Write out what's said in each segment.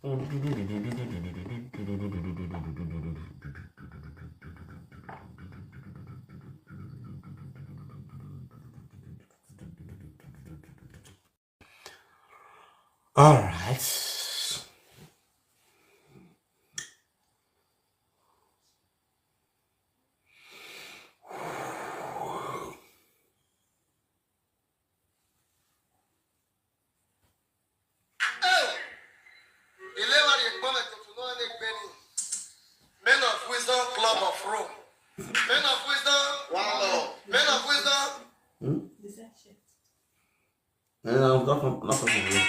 All right. Men of Wisdom Club of Rome. Men of Wisdom. Wow. Men of Wisdom. No, not from you.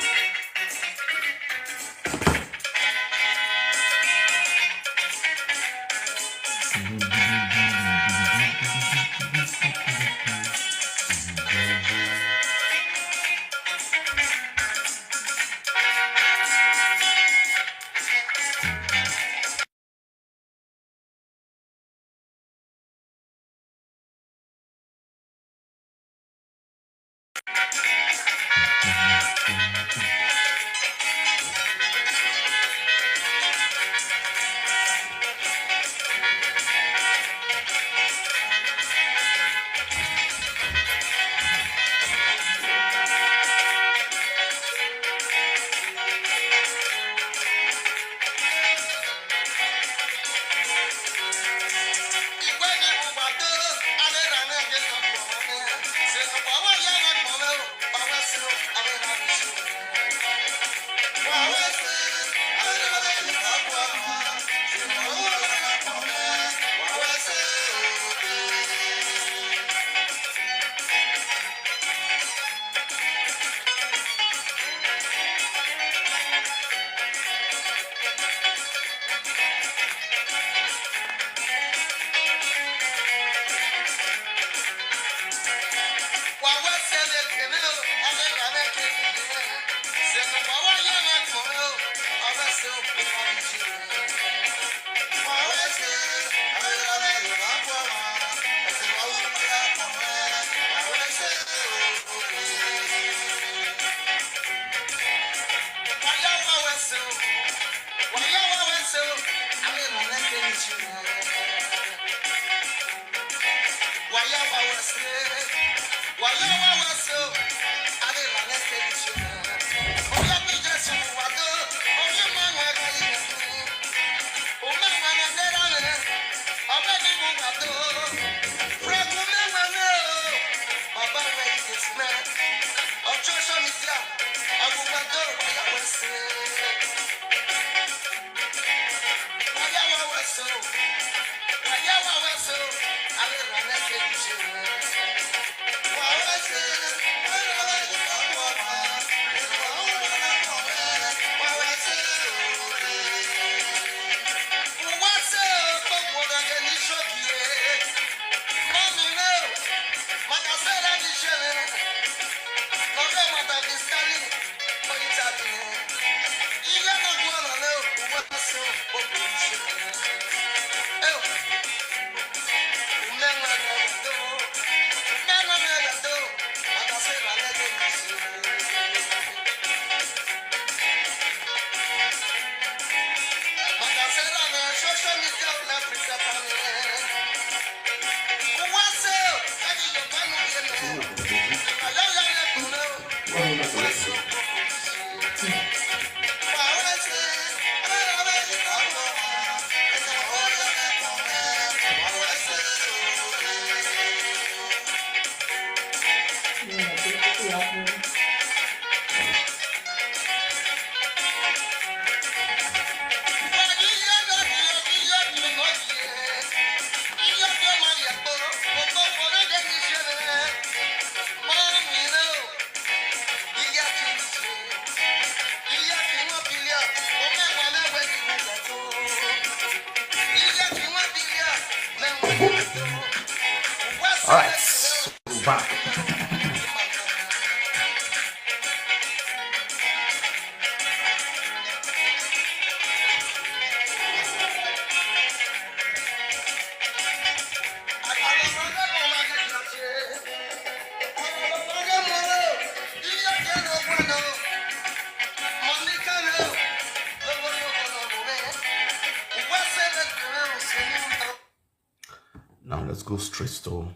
Let's go straight to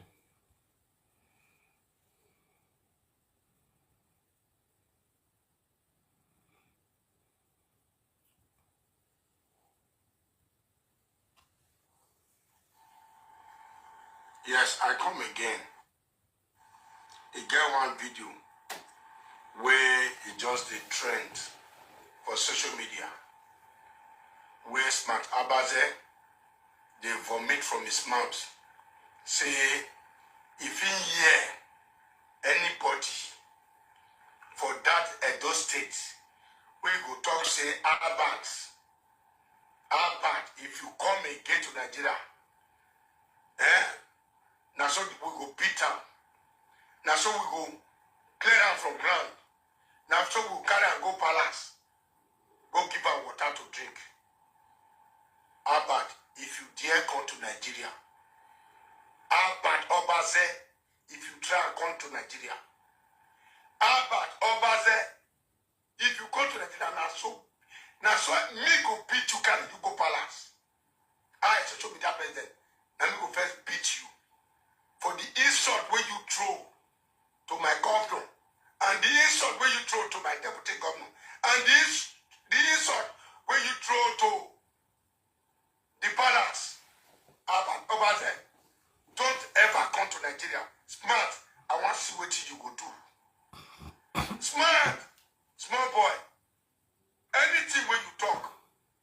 Yes, I come again. He get one video where he just a trend for social media. Where Smart Abaze, they vomit from his mouth. Say, if he hear anybody for that Edo state, we go talk say, Abad, if you come again to Nigeria, now so we go beat him. Now so we go clear him from ground. Now so we carry and go palace. Go give her water to drink. Abad, if you dare come to Nigeria. Abad Obaze, if you try and come to Nigeria. Abad Obaze, if you come to Nigeria, now so me go beat you, carry you go palace. I social media president. Now me go first beat you. For the insult where you throw to my governor, and the insult where you throw to my deputy governor, and the insult where you throw to the palace. Over there, don't ever come to Nigeria. Smart, I want to see what you go do. Smart, small boy. Anything when you talk,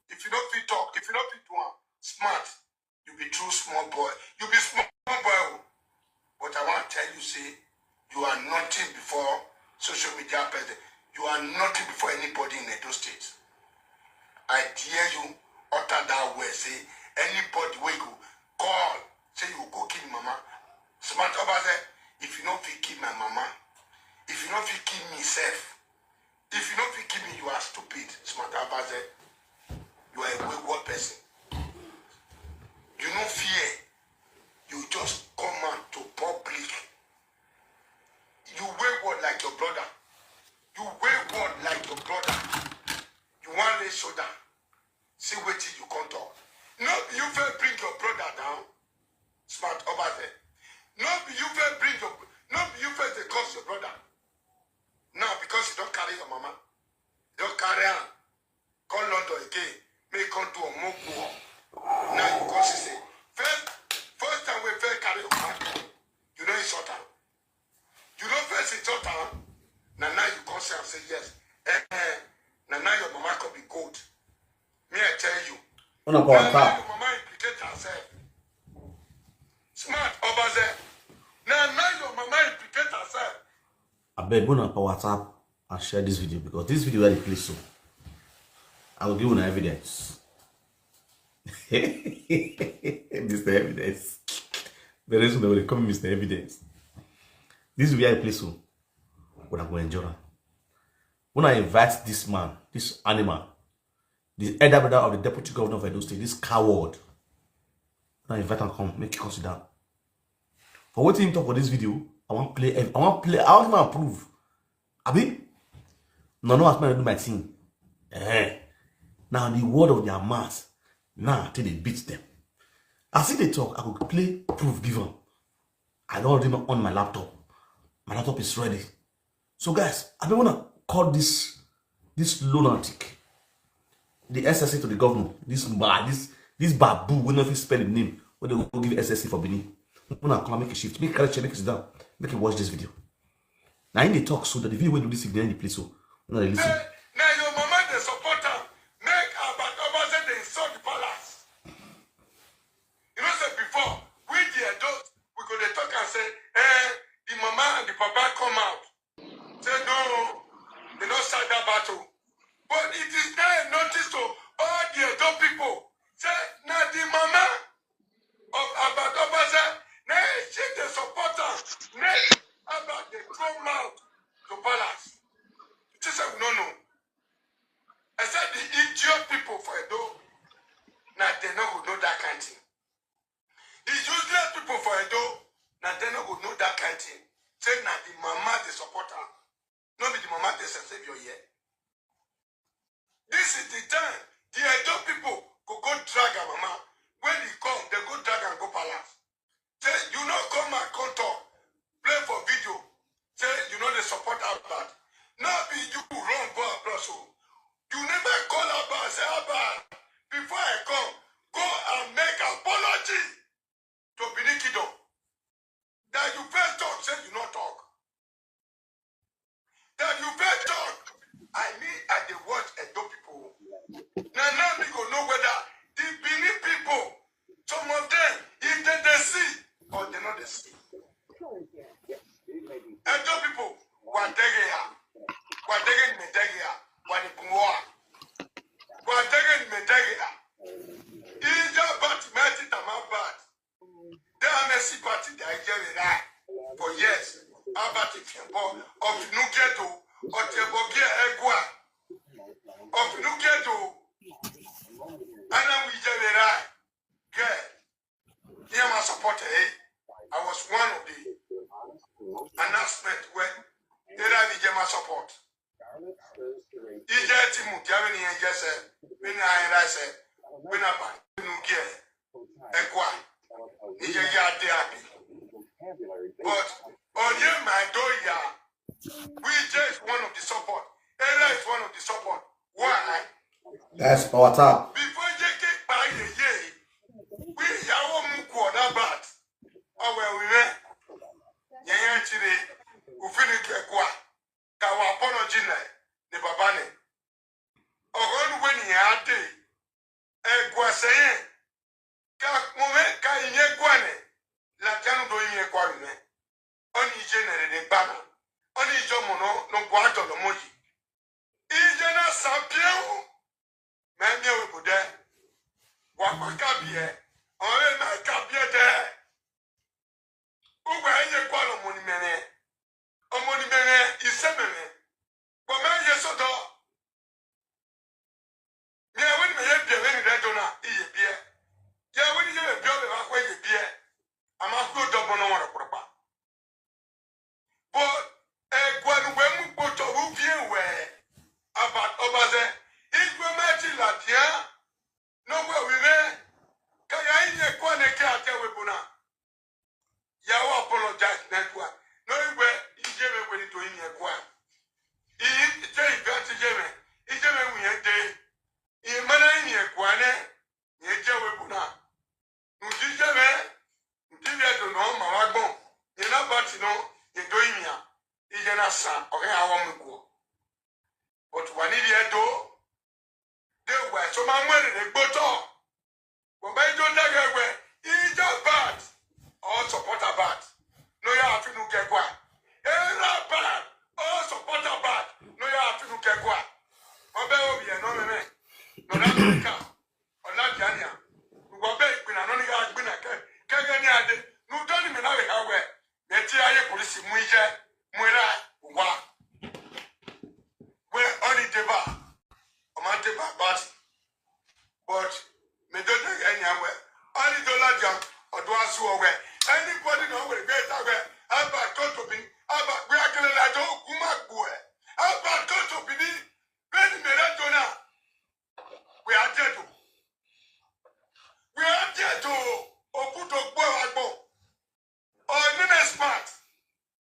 if you don't fit talk, if you don't fit one, smart, you be true small boy. You be small boy. But I want to tell you, say, you are nothing before social media president. You are nothing before anybody in Edo State. I dare you utter that word, say, anybody where you call, say you go kill mama. Smart over there, if you don't fit kill my mama, if you don't fit kill me self, if you don't fit kill me, you are stupid. Smart over there, you are a wayward person. You no fear. You just come out to public. You wayward like your brother. You wayward like your brother. You want to shoulder. See what you can't talk. No, you will bring your brother down. Smart over there. No, you will bring your. No, you will cause your brother. Now because you don't carry your mama, you don't carry her. Call London again. Make come to a moku. Now you come say first time we first carry your mama, you don't insult her. You don't first insult her. Now you come say and say yes. Now your mama could be good. Me I tell you. Now your mama implicate herself. Smart over there. Now your mama implicate herself. I beg go on WhatsApp and share this video because this video really plays so. I will give you an evidence. Mr. Evidence. The rest of the will come Mr. Evidence. This video I play so. When I go enjoy it. When I invite this man, this animal, the elder brother of the deputy governor of Edo State, this coward, when I invite him come, make you consider. For what him talk for this video, I want to play. I want him to approve. Abi, no, ask me to do my thing. Now the word of their mouth, now till they beat them. As if they talk, I could play proof given. I don't already on my laptop. My laptop is ready. So guys, I don't wanna call this lunatic, the SSC to the governor. This babu, we know if you spell the name, when they will give SSC for Benin. When I call, make a shift, make a correction, make it down, make it watch this video. Now in the talk, so that the video will do this again in the place. So when they listen. Now your mama the supporter make about over they insult the palace. You know, say before we the adults we go to talk and say, the mama and the papa come out. Say no, they don't start that battle. But it is now a notice to all the adult people. Say now the mama of Abadobaza, now she the supporter, now about the throw out to palace. She said no. I said the idiot people for Edo, now they no go know that kind of thing. The useless people for Edo, now they no go know that kind of thing. Say now the mama the supporter, no be the mama the savior here. Akobeghian egwa of Nuketo. And then we generate girl. Here my supporter, I was one of the announcement when they are my support. Iye-eki Germany and just said, when I said, when I buy Nuketo, egwa, iye-eki happy. But on you, my doya, we just one of the support. Ella is one of the support. Why? That's our top. Before you get by the year, we yawo muku that bad. Oh well, we went. Yeah, actually, we finish the qua. Our apology, the babane. Oh, when he had it, and was saying, moment, can you guane? La Janu doing a quarry. Only generate banner. Only Jomono, no guato the moji. Ijena Sapio, Mania will be there. Wakabie, or my cabia there. Uba any qualo monimene. O monimene is semene. But man, yes, or do. Yeah, when we have the very redona, iye beer. Yeah, when you have a bill of way the beer, I'm a good double no one proper. But when we put a roof here where about Obaze, it will match Latia. Nowhere we may. Can I in a corner can't tell we Buna? Yaw apologize network. No way, Ijeme when it in your qua. He take that to Jeme. Ijeme we had day. In Mana in your quane, Yajawe Buna. Mujijeme, Divia to know Maragon. You're not but you know, you're doing ya. Ijana son, okay, I want to go. But when it do, they were so my money, they go to. When I don't know where, he's just bad. All support a bad. No, you have to look at what. Not bad. All support a bad. No, you have to look at what. My baby, no, man. No, not America. Or not Jania. We were back when I only had been a Kagania. No, don't even know how where. The TIA police, Muja, Mura, Wa. Where only the bar. A mountain bar, but me don't know anywhere. Only the larger or do us away. Anybody know where get away? How about Toto Bin? How about we are going to let go? Kumakue. How about Toto Bin? When me that dona, we are dead. We are dead to Okuto Boabo. Or Nina Smart.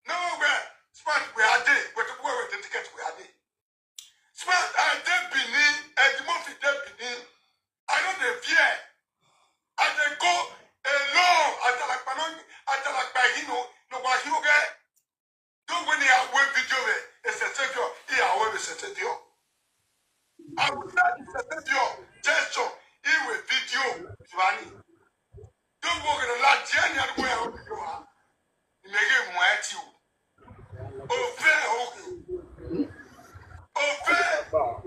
Nowhere. Smart, we are dead. But where the tickets we are dead. Smart, I dead beneath, and the most dead beneath. I don't fear. I can go alone. I like Bahino, no Wahuga. Don't when you have one video, it's a video. Here, I will set a video. I would not set a video. Gesture, here with video. Svani. Don't walk in a lot, Jania, where you are. You may give my attitude. Oh, fair, okay. Oh, fair. Oh,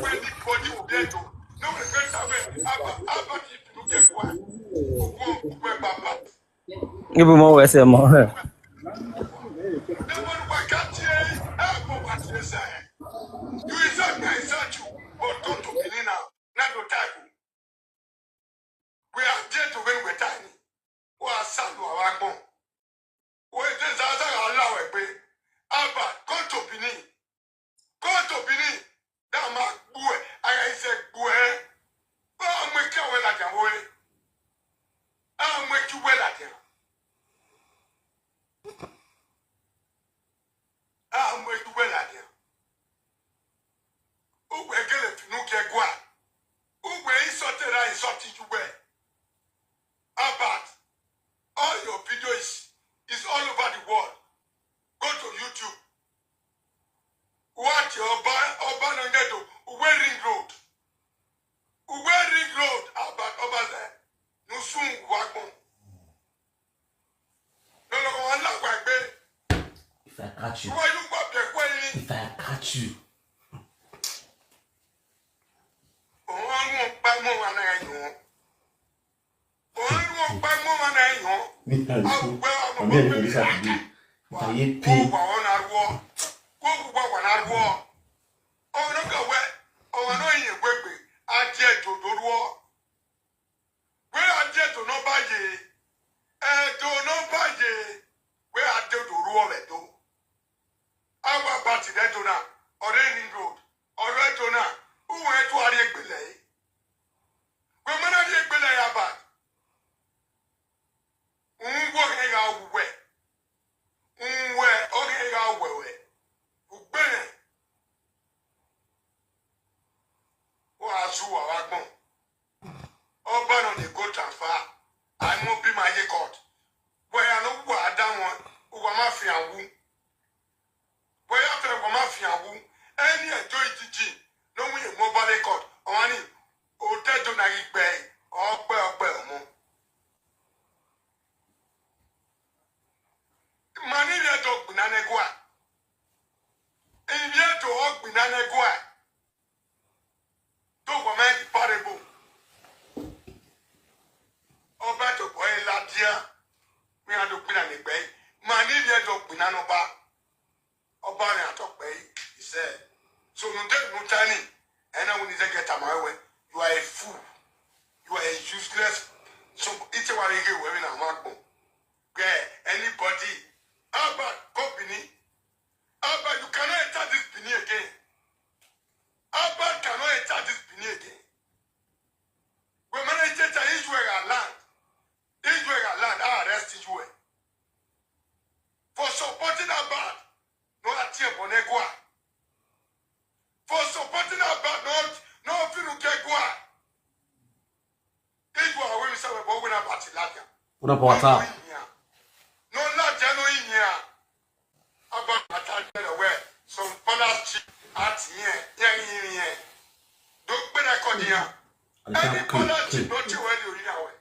fair, the body will get to. No, the great about if you get one. Ibu mau SM mau. We are dead to win with tiny. We are sad to our bone. We just allow a way. Abba, go to Bini. Go to Bini. That man, boy, I said, boy. I'll make you well at your way. I'll make you well at him. I'll make you well at him. Who will get it to look at what? Who will insult it? I insulted you well. About all your videos is all over the world. Go to YouTube. Watch your urban on ghetto. Wearing road. Wearing road about over there. No soon wagon. No, I'm not like that. If I catch you. Why you got the way? If I catch you. Oh, I won't buy more than I know. Oh, I won't buy more than I know. I'm ready for this Saturday. If I get paid. Go on our war. Go on our war. Nigeria, we are looking at the bay. Money let up Pinanoba. Obama talk bay, he said. So no dead no tiny. And I will get a my way. You are a fool. You are a useless. So it's a while you get women and mark. Anybody. About company. About you cannot enter this Bini again. About cannot enter this Bini again. When man enter Israel land. Israel land, I arrest Israel. For supporting Abad, no atie bonegua. For supporting Abad, no finu kegua. Israel we say we bo win Abad latia. Una pota. No latia no inya. Abad attack where some fathers chief at here. Don't be record here. Any father chief don't you where you here.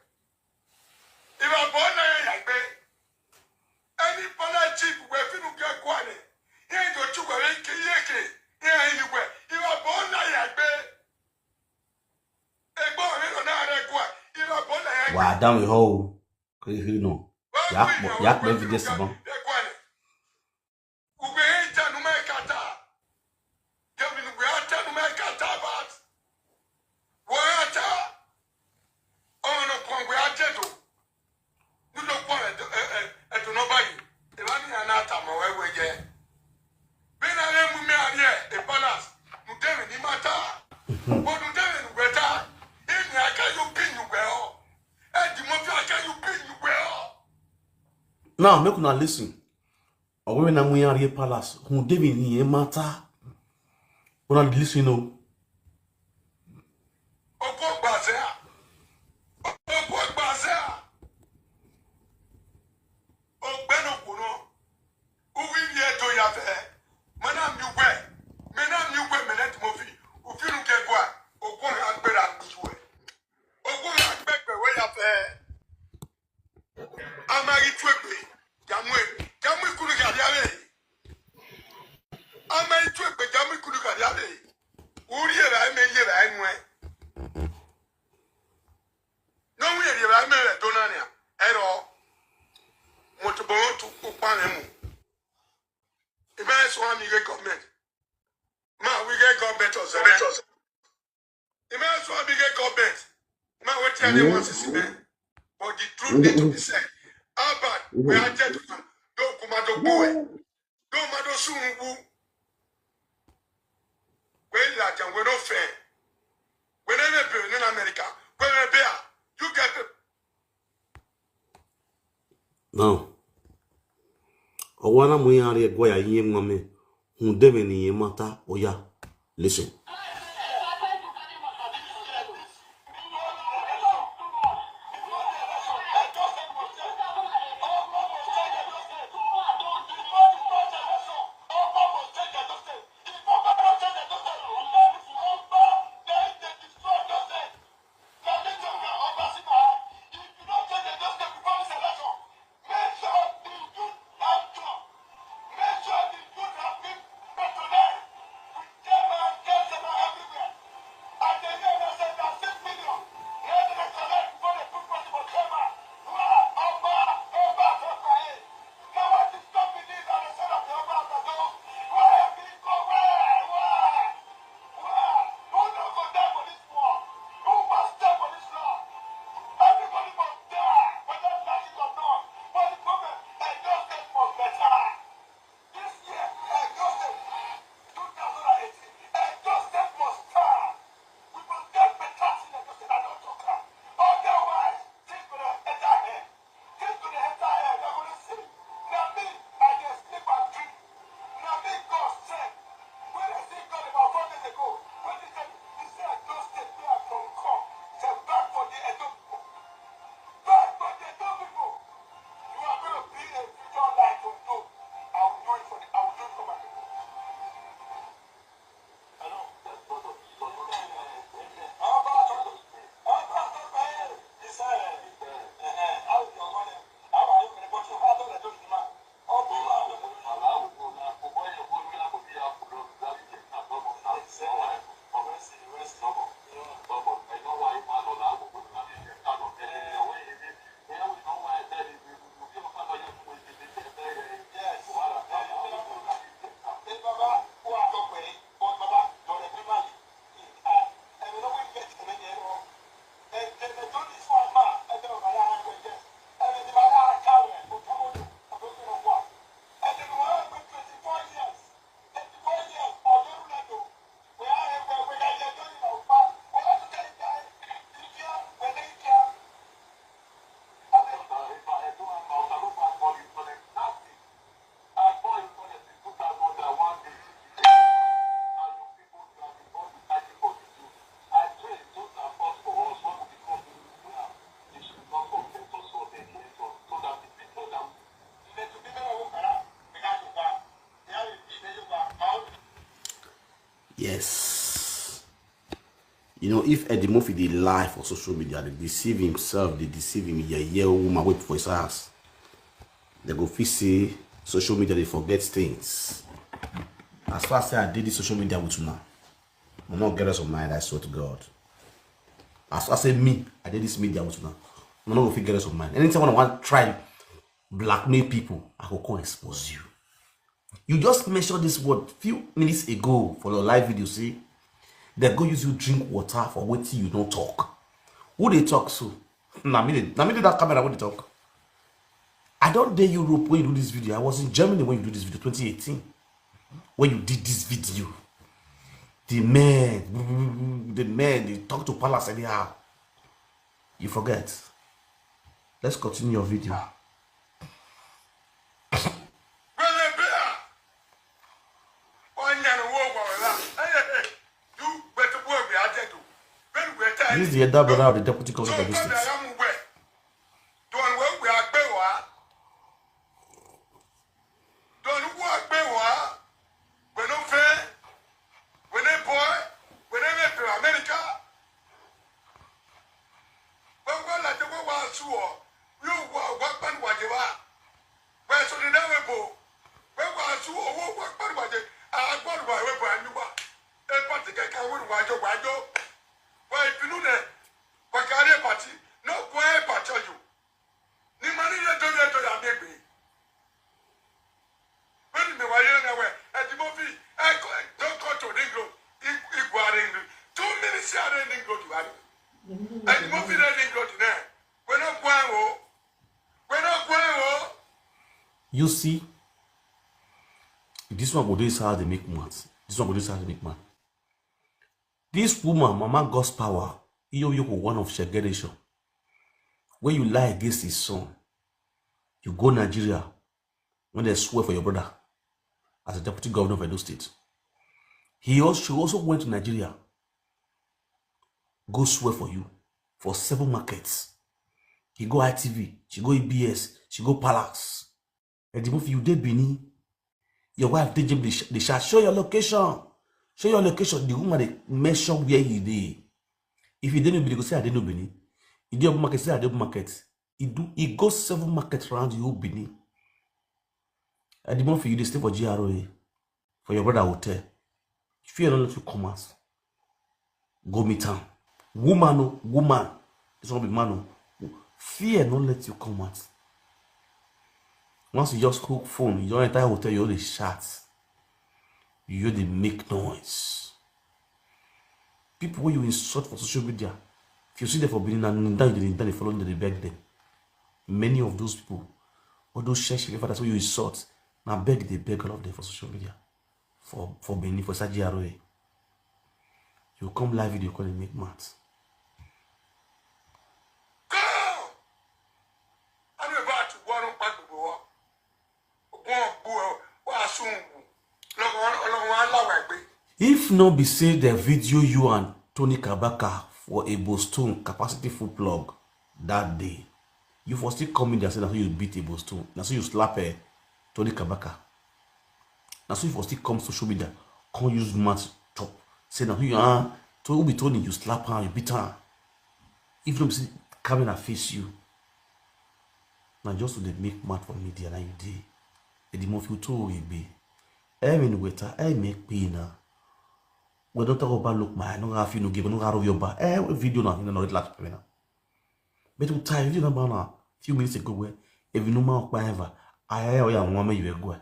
If I born like me, any father chief where you get one, here go to where iye-eki, here anywhere. If I born like me, a boy on that one. If I born like me, Wow, down the hole. Cause you know. Yak maybe this one. Now, make una listen. Or when I'm here palace, who David here matter. Una listen, no. But the truth need to be said. Albert, we are dead. Don't come out of boy. Don't matter soon. When that and we're not fair. When I'm in America, when we're there, you get it. No. Owana muyari goya yie mame. Who David ni mata oya. Listen. Yes. You know, if Eddie Murphy they lie for social media, they deceive himself, they deceive him, yeah, woman wait for his ass. They go feel say social media they forget things. As far as I did this social media with you now, I'm not get us of mind, I swear to God. As far as me, I did this media with you now. I'm not gonna figure us of mind. Anytime I want to try blackmail people, I will come expose you. You just mentioned this word few minutes ago for your live video, see? They go use you drink water for waiting you don't talk. Who they talk so? Now me do that camera when they talk. I don't dare Europe when you do this video. I was in Germany when you do this video, 2018. When you did this video. The men, they talk to Palace anyhow. You forget. Let's continue your video. This is the elder brother of the deputy governor of the state. You see, this one go do is how they make maths. This one go do is how they make maths. This woman, Mama God's power, you one of generation. When you lie against his son, you go Nigeria when they swear for your brother as a deputy governor of Edo State. She also went to Nigeria, go swear for you for 7 markets. He go ITV, she go EBS, she go Palace. And the movie you did Bini, your wife did the shot. Show your location. Show your location. The woman they mention where he did. If he didn't be, go say I didn't know Bini. He did market, say I did market. He goes 7 markets around you, Bini. And the movie you they stay for GROA for your brother hotel. If you don't let you come out, go meet town. Woman. It's not be man. Fear not let you come out. Once you just hook phone, your entire hotel, you only shout. You only make noise. People when you insult for social media, if you see them for being and they follow them, they beg them. Many of those people, all those church that's what you insult. Now they beg all of them for social media. For Benin, for Sajiaroe. You come live video, call it make maths. If no be say the video you and Tony Kabaka for a Boston capacity food plug that day, you for still come in there and say that you beat a Boston. Now so you slap Tony Kabaka. Now so you for still come social media, can't use match top. Say now you are to be Tony, you slap her, you beat her. If no be say camera face you. Now just to they make mad for media now you did. The more you told you be. I mean waiter, I make pain now. We don't talk about look my no have you no give no have your back. Video now, you know not last now. But to time video number now, few minutes ago where if you know my whatever, I want you go.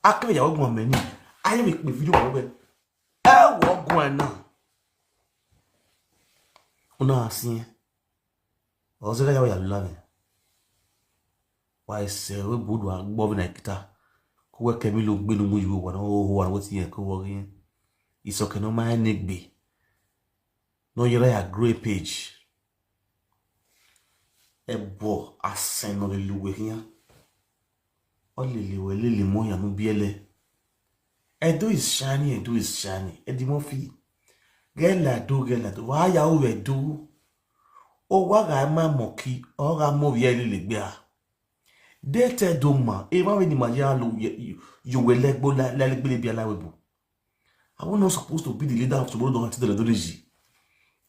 I can't you go many. I make me video where I walk going now. Una assim. Ozela ya ya love. Why say we budu agbo na kita. Ko we kemi lo gbe nu mu yiwo wana o what yen ko wo yin. Isoke no ma negbe. No yera ya grey page. Ebo asen no le luwe yan. O le mo ya no biele. Edo is shiny. Edi mo fi. Gela do. Why ya o we do? O wa ga ma moki, o ga mo bi ele le gbe a. Dete do ma, e ma we ni ma ya lo you we legbo la legbe le bi ala webo. I was not supposed to be the leader of tomorrow until the Doleji.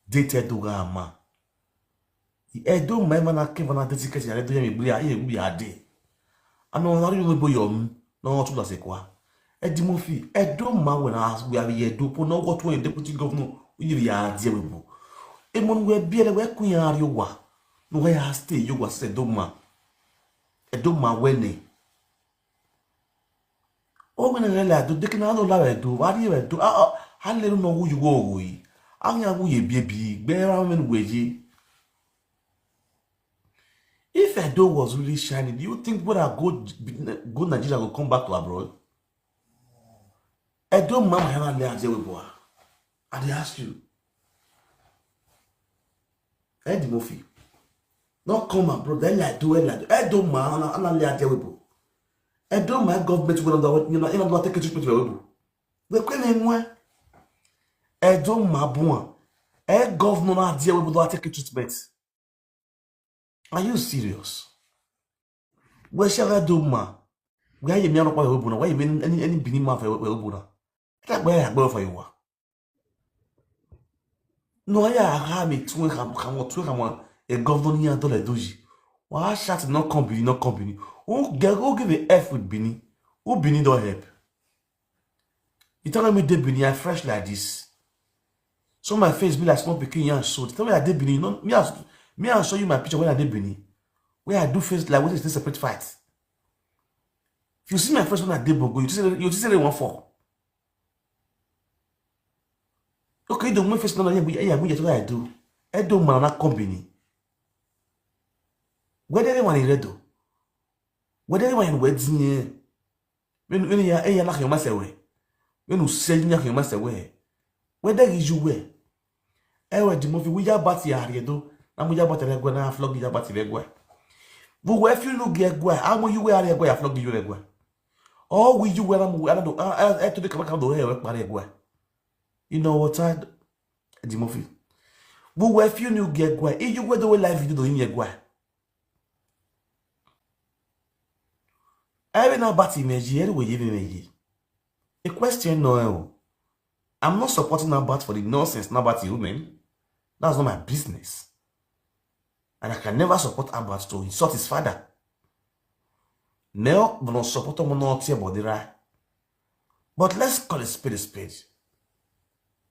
Dated to Gama. I don't remember that came on a dedication. I don't remember a day. I know not even boy no to la sequa. Edimofi, I don't mind when I ask we are here do no what way deputy governor we are dear with. Emon we be a way queen are you wa. No way I stay you was a doma. A doma when oh, when I do, they can not allow it do. What do you do? I don't know who you go with. I'm not who you be, bear around with. If Edo was really shining, do you think when I go Nigeria will come back to abroad? Edo mama have a little and they ask you, Eddie Murphy, not come abroad, then I do it. Edo mama and a little Edo my government will not take a treatment to the queen. Edo my boy, governor dear will not take a treatment. Are you serious? Where shall I do ma? Where you mean by Obuna? Why you mean any binima for Obuna? That way I go for you. No, I have it to come a governor near Dollar Doji. Why shall not company, not company? Who give a F with Bini? Who Bini don't help? You tell me they Bini are fresh like this. So my face be like small picking and so tell me I did Bini. No, me I'll show you my picture when I did Bini. Where I do face like what is this separate fight? If you see my first one I did Bogo, you just say they want for. Okay, the one first no I do. I don't man not company. Whether anyone is ready, whether anyone in wedding, when you are like your master way, when you say your master way, whether is you way. Ewe the movie we are batty do, and we are batty na flog you batty legua. But where if you look get gua, how will you wear a gua flog you legua? Or will you wear I to the come do hair gua? You know what I the movie. But where if you knew get gua, if you wear the way life you do in your gua. I will not bat image we give him a question. No, I'm not supporting Nabat for the nonsense Nabat women. That's not my business. And I can never support Nabat to insult his father. No, but not support him not here body right. But let's call a spade a spade.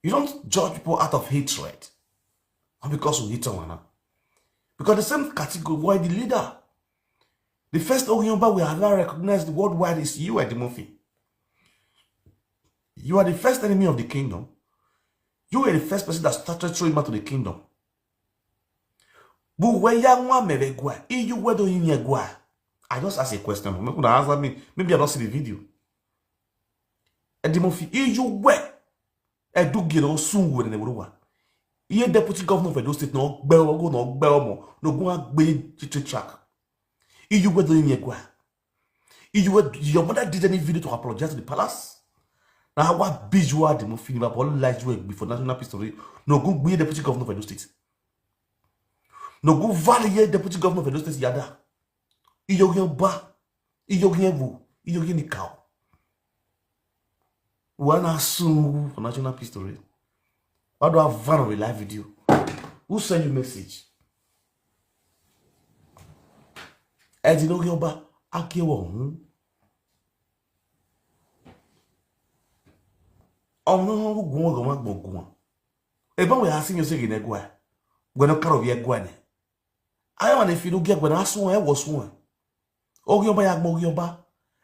You don't judge people out of hatred. And because we hate one. Because the same category, why the leader? The first Ogiyomba we have ever recognized worldwide is you at the movie. You are the first enemy of the kingdom. You were the first person that started throwing back to the kingdom. But when you were doing your I just asked a question. Maybe answer me. Maybe I don't see the video. And the movie, you were a do get all soon with the world. You deputy governor of Edo State no go no go and be track. You were doing your mother did any video to apologize to the palace. Now what visual the movie about all lies you before national history. No go be deputy governor of Edo State. No go value deputy governor of Edo State yada. Ni cow. One assume for national history. How do I van of a live video? Who send you message? Edinogyoba akewo ọmọ ogun ogun magbogun e ba we asin yo se gine gwa gwe karo bi egwa ne ayo na fi do ge gwe na asun e wo sun ogyoba ya gbo ogyoba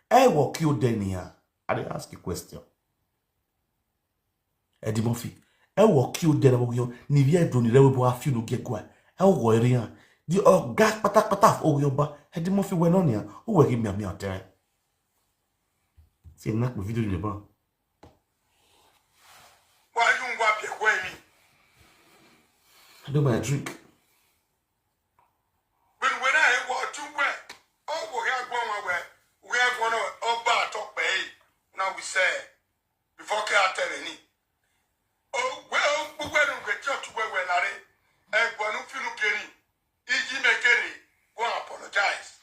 e wo ki o denia. I dey ask a question. Edimofi e wo ki o denia ogyo ni bi e do ni rewe bo afi do ge gwa e wo ere yan di oga patapata ogyoba Edimofi we no nia o we gi mi ami otere se na ko video ni ba. I do my drink. When I walk to where, oh, we have one of edokpayi. Now we say, before I tell any. Oh, well, we don't get to where we're not it. And when you feel getting, izzy make it, go apologize.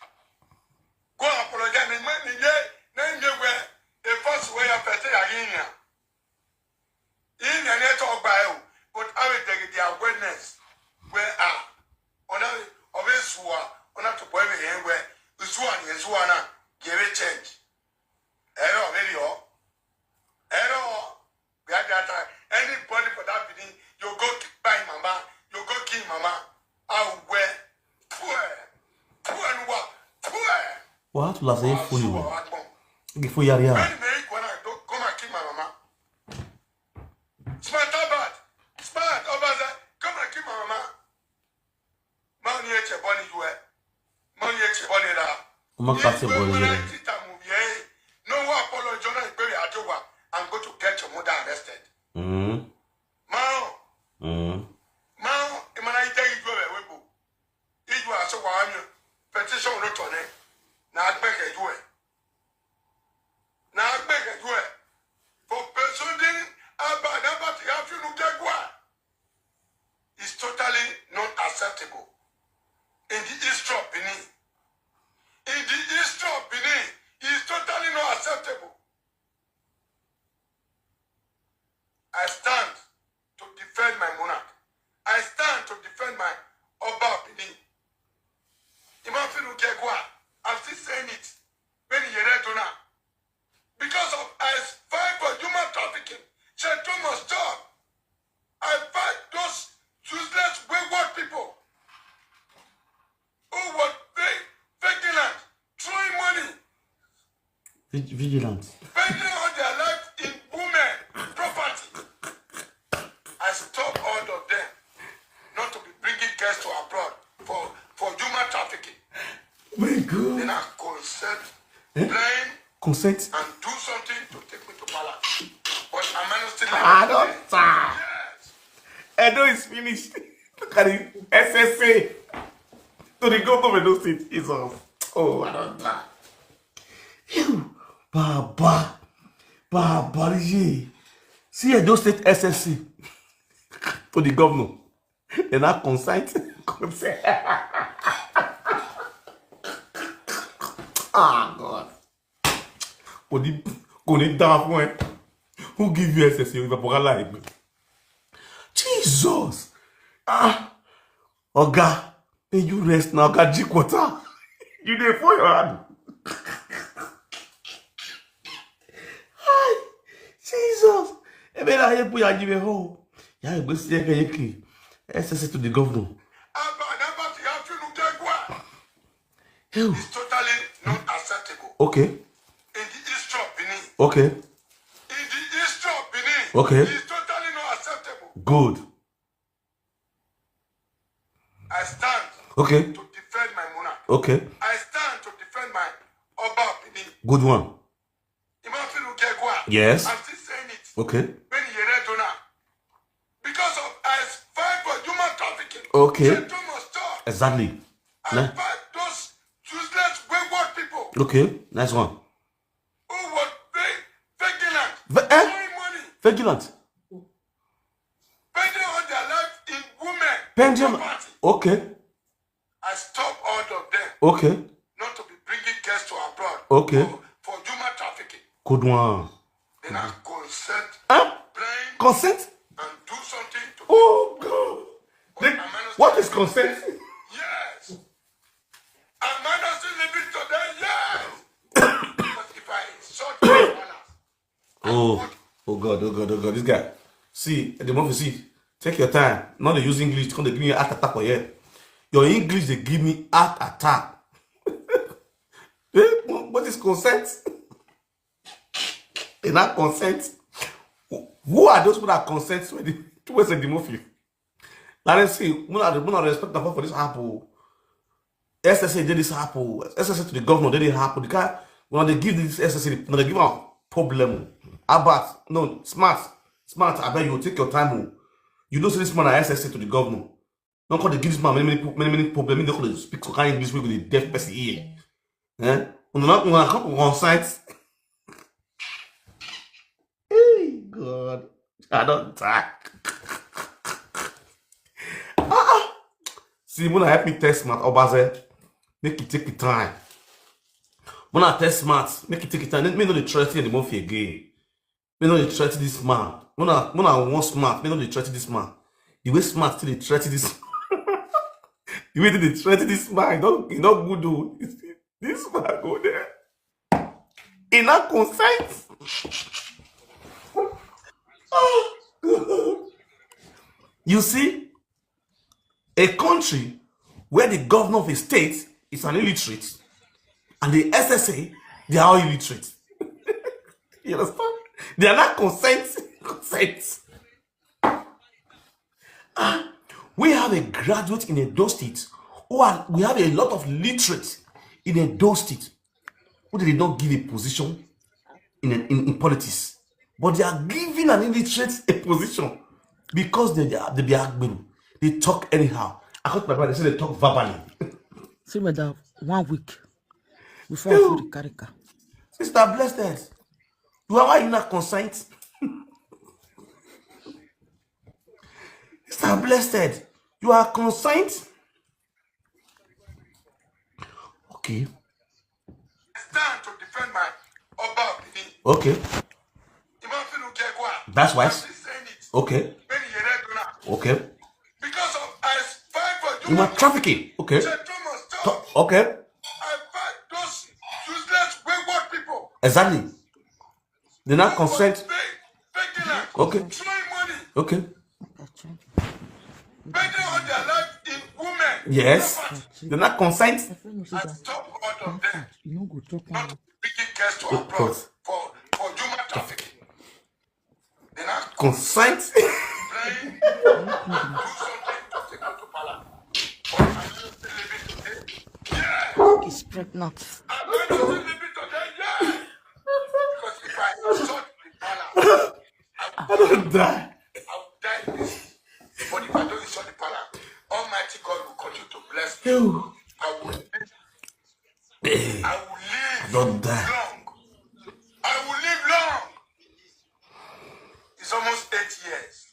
Go apologize. And when you get, then you were the first way of petting again. What will I say? Fully So well. I want. Give for Yaria. When when I don't come and kill my mama. Smart bad. Smart over there. Come and kill my mama. Money eche boni you. Money eche boni la. No apology on very ajowa and go to get your mother arrested. Mao, imana ite ijo e webo. Ijo aso wa anyo. Petition no tone. Na agbeke ijo e. Na agbeke ijo e. For persuading about the afternoon dagwa is totally not acceptable. In the history of Benin. In the history of Benin, is totally not acceptable. I stand to defend my monarch. I stand to defend my Oba Benin. I'm still saying it. When you read to now. Because of I fight for human trafficking. Shelter must stop. I fight those useless wayward people who were vigilant, throwing money. Vigilant. Spending all their life in women, property. I stop all of them not to be bringing guests to abroad for human trafficking. My God. Then I consent, consent, and do something to take me to palace. But am I not still I don't. Yes. Edo is finished. Look at it. SSA. To the government of Edo State. Jesus. Oh, I don't die. Ew. Baba. See Edo State SSC. To the governor. Then I consent. Ah, God. Who give you SSC? Jesus. Oga, may you rest now, Oga Jikwata. You there for your hand. Hi, Jesus. Ebe na ye put your give home. Ya e gbesi iye-eki. SSC to the governor. It's totally not acceptable. Okay. In the history of Benin. Okay. In the history of Benin. Okay. It's totally not acceptable. Good. I stand Okay. to defend my monarch. Okay. I stand to defend my Oba Benin. Good one. Yes. I'm still saying it. Okay. When you read to now. Because of I fight for human trafficking. Okay. Shelter must stop. Exactly. I fight those useless wayward people Okay. Nice one. who were vigilant, throwing money, Vigilant. spending all their life in women, Pendulum. property. Okay. I stop all of them Okay. not to be bringing guests to abroad Okay. for human trafficking. Good one. Then I consent, blind, Consent? and do something to Oh, God. What is consent? Yes. Am I not still living today? Yes. But if I insult my manners, Oh God. This guy. See, at the moment, see, take your time. Not to use English, because they give me heart attack for you. Your English, they give me heart attack. What is consent? They not consent. Who are those people that consent towards the demography? Let's see, we not respect them for this apple. SSA did this apple. SSA to the governor did it happen. The guy, when they give this SSA, when they give a problem. About no smart. I bet you take your time. You don't say this man at SSA to the governor. Don't call they give this man many problems. They call they speak so kind English with the deaf person here. Eh? When I come on site. Hey God, I don't die. See, when I help me test smart, Obaze, make it take the time. When I test smart, make it take the time. Let me know the threatening the month again. Me know they threaten this man. When I want smart, me know they threaten this man. The way smart still they threaten this. The way they threaten this man, he not good though. This man go there. He not consent. Oh, God. You see, a country where the governor of a state is an illiterate, And the SSA, they are all illiterate. You understand? They are not consent. We have a graduate in Edo State, we have a lot of literates in Edo State who did not give a position in politics, but they are giving an illiterate a position because they be agbero. They talk anyhow. I got my brother, they say they talk verbally. See me that 1 week before I feel the carica. Sister Blessed, why are you not consent? Sister Blessed, you are consent? Okay. Stand to defend my Oba opinion. Okay. That's wise. Okay. Okay. Because of I fight for You are trafficking. Okay. Okay. I fight those useless wayward people. Exactly. They not consent. Okay. Money. Okay. Betting on their life in women. Yes. They not consent. I stop all of them. You go talk Not picking guests to abroad for human trafficking. They not Consent. playing. Do something to take out to Pala. Or I just leave it today. Yeah. He's pregnant. I'm going to leave it today. Yeah. Because if I insult the Pala, I don't die. I will die in this. But if I don't insult the Pala, Almighty God will continue to bless me. You. I will live. I will live Don't die. long. I will live long. It's almost 8 years.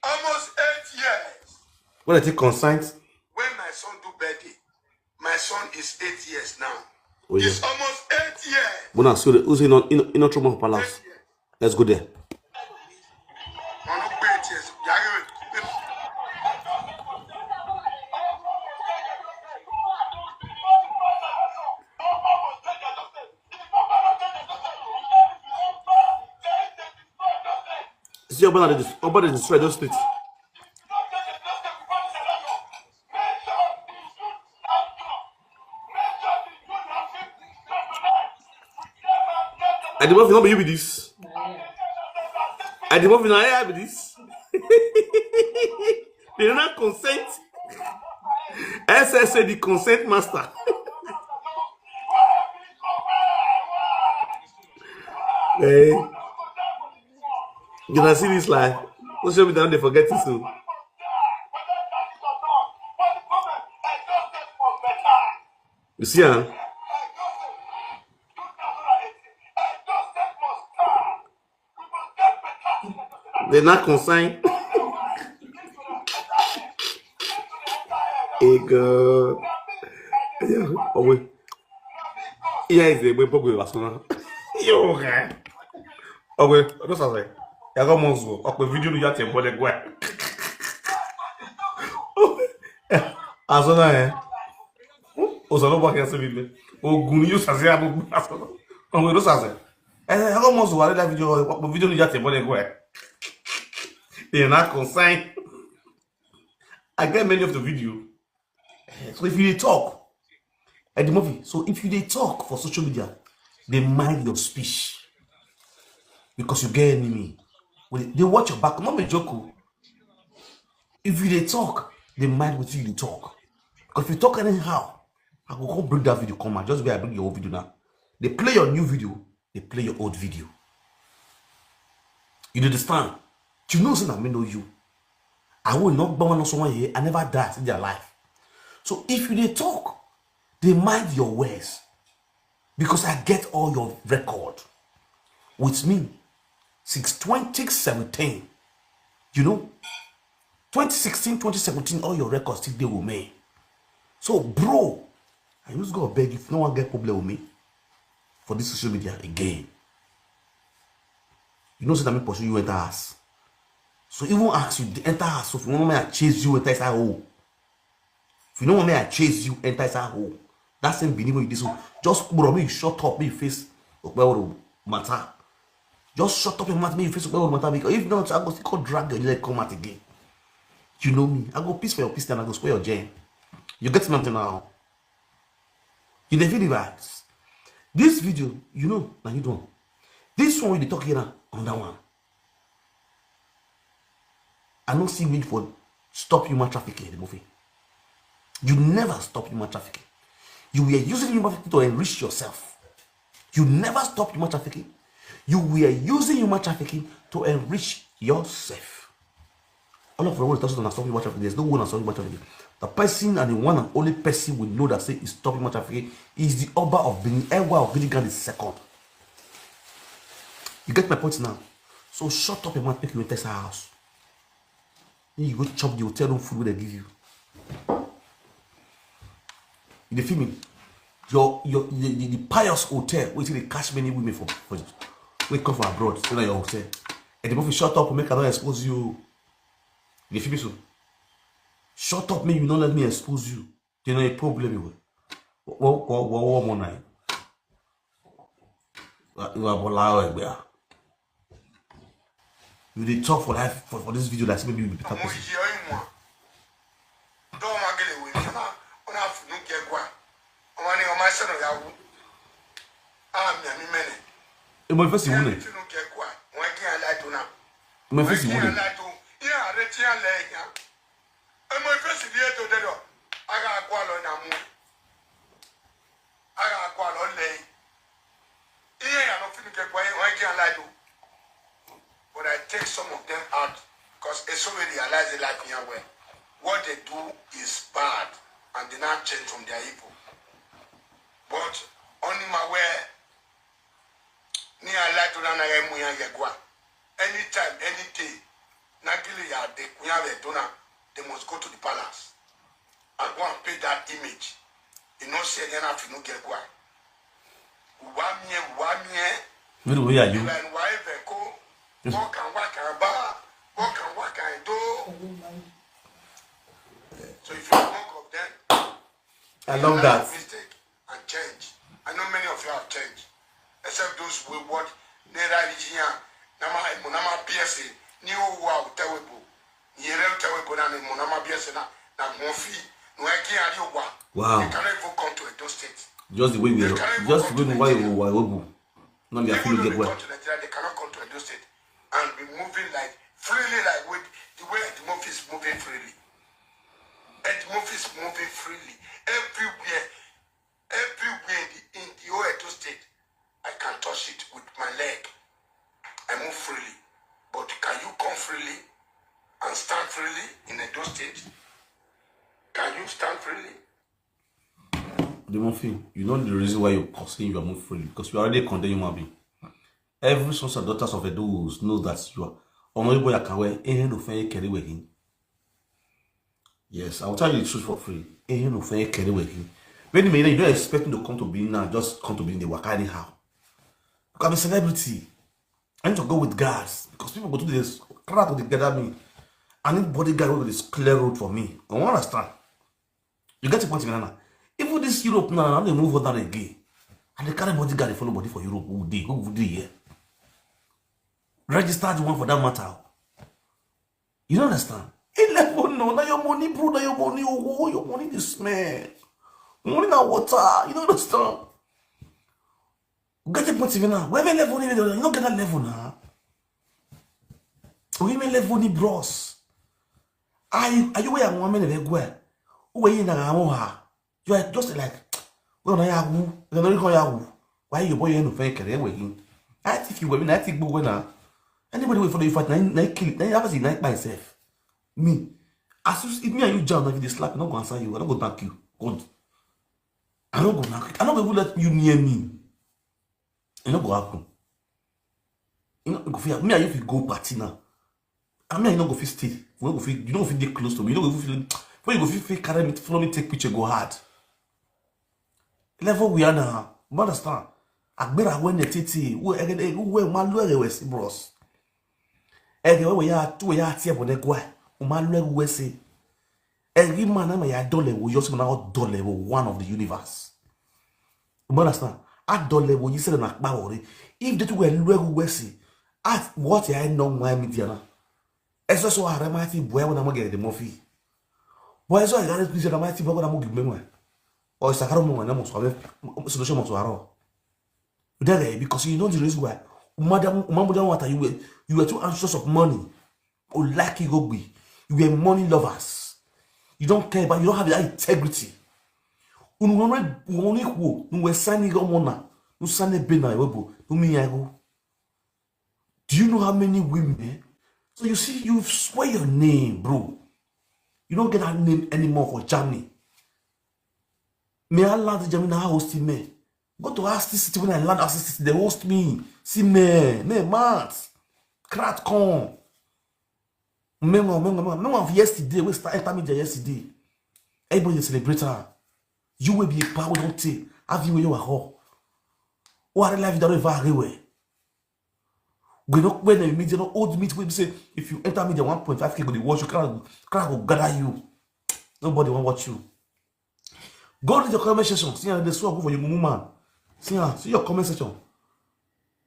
Almost 8 years. When I take consent. When my son do birthday, my son is 8 years now. Oh, yeah. It's almost 8 years. When I saw the who's in a trauma palace. Let's go there. I'm not 8 years. See your brother destroy those streets. I demand not be with this. I demand not be this. They not consent. SSA the consent master. Hey, you can see this life. Don't show me down. They forget it soon. You see, huh? They're not consigned. Hey, God. Oh, wait. Yeah, it's the way Aproko was going. Yo, okay. Oh, wait. What's that say? I got more so. Okay, video you have to embody go. Asona, eh? Osano ba kese bibe. Ogun you say abu. Oh, wait, what's that say? I got more so. I that video you have to embody go. They're not consigned. I get many of the video. So if you talk, at the movie, so if you talk for social media, they mind your speech because you get enemy. They watch your back. Not a joke. If you talk, they mind what you talk. Because if you talk anyhow, I will come bring that video. Come on, just where I bring your old video now. They play your new video. They play your old video. You understand? You know, son, I may know you. I will not born on someone here. I never died in their life. So if you talk, they mind your words. Because I get all your record. With me, since 2017. You know? 2016, 2017, all your records still there with me. So, bro, I just go beg if no one get problem with me for this social media again. You know, so that me pursue you enter us. So even ask you enter us. So if you want me I chase you enter inside hole. If you don't want me I chase you enter inside hole. That same believe you this one. Just bro me shut up me face matter. Just shut up your mouth me you face matter because if not I go still drag your leg come out again. You know me. I go piece for your piece and I go square your jam. You get something now. You dey feel the vibes. This video, you know, now you don't. This one we dey talk here on that one. I don't see need for stop human trafficking in the movie. You never stop human trafficking. You were using human trafficking to enrich yourself. You never stop human trafficking. You were using human trafficking to enrich yourself. All of the world doesn't stop human trafficking. There's no one stop human trafficking. The person and the one and only person we know that say is stop human trafficking is the Oba of Benin, Akobeghian the second. You get my point now? So shut up and man, take you in Texas house. Then you go chop the hotel room food where they give you. You feel me? The pious hotel where they catch many women for we come from abroad, so your hotel. And the movie shut up and make I don't expose you. You feel me so? Shut up, man, you don't let me expose you. There's no problem. What more night? You are allowed. You did talk for life for this video that maybe you will be better person. My face is winning. My face is winning. But I take some of them out because it's already realized the life here where what they do is bad and they not change from their evil. But only my way near light to run anytime, any day, Nagili ya de kunyave dona, they must go to the palace and go and pay that image. You know, say they're not going to get one. Where are you? So if you talk of them, I love that. Mistake and change. I know many of you have changed, except those who what Nera Vigia, Nama Monama PSA, New Wow Tawebo, Yere Tawebo, and Monama PSA, Namofi, Nuaki Ariwa. Wow. They cannot even come to those states. Just the way we are. Just the way why you are. Not be Even get well. they cannot come to Edo State and be moving like freely, like with the way the movie is moving freely. And the movie is moving freely everywhere in the whole Edo State. I can touch it with my leg. I move freely, but can you come freely and stand freely in Edo State? Can you stand freely? The movie, you know the reason why you're saying you are moving freely because you already condemn human being. Every sons and daughters of Edos knows that you are omoruyi akawe ehen no fen carry with him. Yes, I will tell you the truth for free. Ehen no fen carry with him. When you don't expect him to come to Benin now, just come to Benin the waka anyhow. Because I'm a celebrity. I need to go with guards because people go to this crowd to gather me. I need bodyguard over this clear road for me. I won't understand. You get the point, Nana. Even this Europe now, they move on again. And they carry bodyguard, they follow body for Europe. Who would they here? Registered one for that matter. You don't understand? 11 no, now your money, bro, now your money, oh, your money is man. Money now water. You don't understand? Get the point even now. Where level you don't get that level now. We may level ni bros. Are you where I'm woman in go? Where you na you are just like, well, I have why you boy no fake carry. I think you women, I think we now. Anybody wait for the fight, I kill it. I have a night myself. Me. As if me and you jam like this slap, I'm not gonna answer you. I'm not gonna back you. God. I'm not gonna let you near me. It's not gonna happen. You know, go feel me and you go party now. I mean, you don't go feel stay. You don't feel get close to me. You don't go feel. When you go feel carry me, follow me, take picture, go hard. Level we are now. You understand? Agbera when the titi, where my lawyer was bros. We are two years here for the guy. My lawyer was say, every man I'm a dollar will just now dollar one of the universe. You understand? At dollar when you said an akbawori, if the two were lawyer say, at what I know my media. Eso so haramati boy when I'm get the movie. Boy so I got it please haramati boy when I'm give me. or Sakaro solution because you know the reason why. You were too anxious of money. Or like you go be. You were money lovers. You don't care, but you don't have that integrity. Do you know how many women? So you see, you swear your name, bro. You don't get that name anymore for Germany. May I land in Germany now hosting me? Go to Asti City when I land Asti City, they host me. See me, Matt, Krat Con. Remember of yesterday, we started enter media yesterday. Everybody is celebrator. You will be a power, don't take. Have you a whole? What a life that ever everywhere. We don't when the media don't old meet we say if you enter media 1.5k go the watch you crowd will gather you. Nobody will watch you. Go read your comment section. See the swag for your man. See your comment section.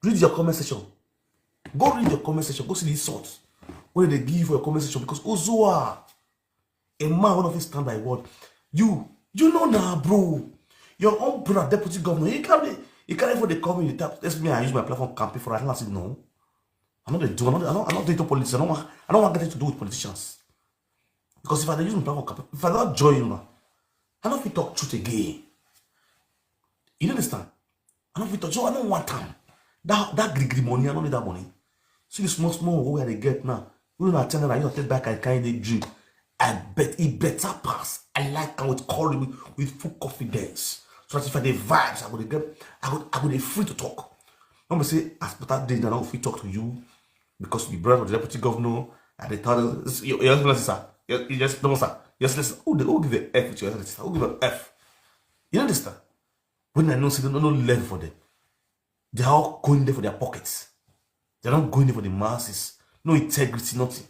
Read your comment section. Go read your comment section. Go see the insults. What they give for your comment section because Ozoa, a man one of his stand by word. You know now, bro. Your own brother, deputy governor, he can't for the community. That's me. I use my platform campaign for. I said no. I'm not doing to politics. I don't want anything to do with politicians. Because if I use my platform campaign, if I don't join you, I don't fit talk truth again. You understand? I don't fit talk. So I don't want time. That green money. I don't need that money. See the small where they get now. You don't attend and you take back and kind of drink. I bet it better pass. I like how it call with full confidence. So that if I the vibes, I would be free to talk. I'm gonna say as per that day, I don't free talk to you because you brother of the deputy governor and they told us your excellency, sir. You just don't sir. Yes, listen. Who give the F with your excellency, sir? Who give an F? You understand? When I know see no level for them, they are all going there for their pockets. They're not going there for the masses. No integrity, nothing.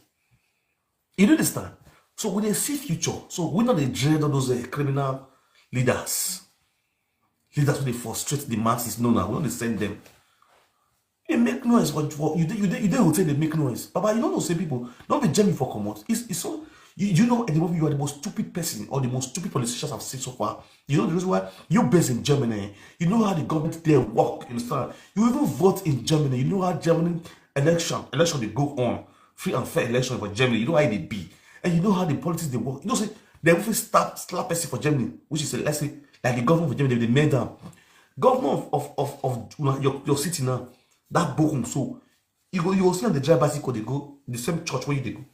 You understand? So when they see future, so we know they dread of those criminal leaders. Leaders when they frustrate the masses. No, we don't send them. They make noise. You don't say they make noise. Papa, you don't say people. Don't be jamming for common. It's so you know at the moment you are the most stupid person or the most stupid politicians I've seen so far. You know the reason why you're based in Germany. You know how the government there work. You understand? You even vote in Germany. You know how Germany election they go on. Free and fair election for Germany. You know how they be. And you know how the politics they work. You know, say they will slap person for Germany, which is let's say like the government of Germany, they made them. Governor of your city now, that boom. So you will see on the drive bicycle, they go the same church where you they go.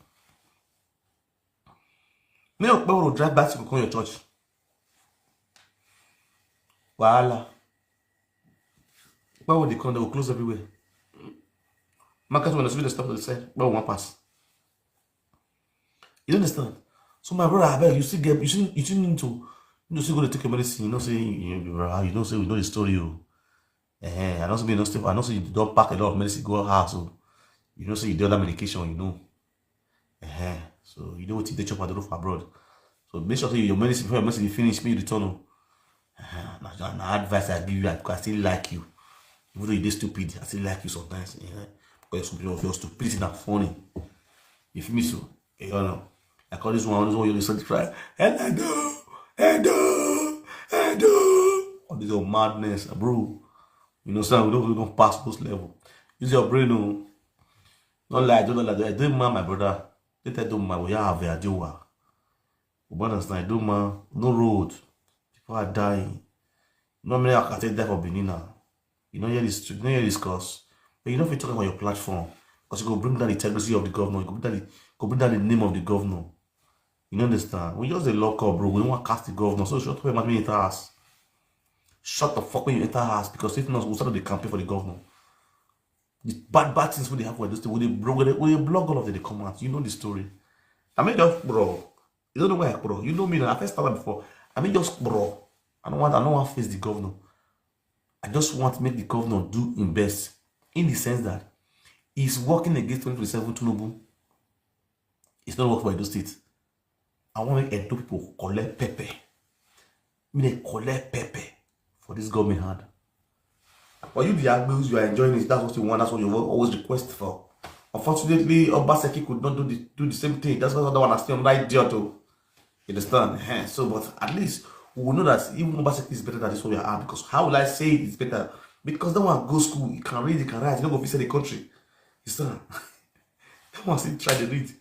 Now people will drive bicycle come your church. Voila. Where will they come? They will close everywhere. Markets when they stop to the side, where will one pass? You understand? So my brother, I beg you still need to still go to take your medicine. You know, say we know the story. I know say you don't pack a lot of medicine, go house. So you know, say you do other medication, you know. So you know what you chop at the roof abroad. So make sure your medicine before your medicine finish, me return. Now advice I give you because I still like you. Even though you're stupid, I still like you sometimes. Because your stupidity is not funny. You feel me so? You know. I call this one you listen to cry. And I do. All this old madness, bro. You know, son, we don't pass those levels. Use your brain, no. Don't lie. I don't mind my brother. Let I don't mind. We have a deal. But understand, I don't mind. No road. People are dying. No many I can take that for Benin now. You know, you don't hear this course. But you know if you're talking about your platform, because you go bring down the integrity of the governor, you go bring down the name of the governor. You understand? We just a lock up, bro. We don't want to cast the governor. So shut up when you enter us. Shut the fuck when you enter us. Because if not, we'll start the campaign for the governor. The bad things when they have for this thing, when they blog all of them, they come out. You know the story. I mean just bro. You don't know where bro. You know me now. I first started before. I mean just bro. I don't want to face the governor. I just want to make the governor do his best. In the sense that he's working against 2027 Tinubu. It's not working for those states. I want to make Edo people collect pepper. They collect pepper for this government hand. But you the Agbos, you are enjoying it. That's what you want. That's what you always request for. Unfortunately, Obaseki could not do the same thing. That's why I don't understand that idiot. You understand? So, but at least we will know that even Obaseki is better than this one we are, because how will I say it's better? Because that one go school, he can read, he can write, he don't go visit the country. He's not. That one still try to read.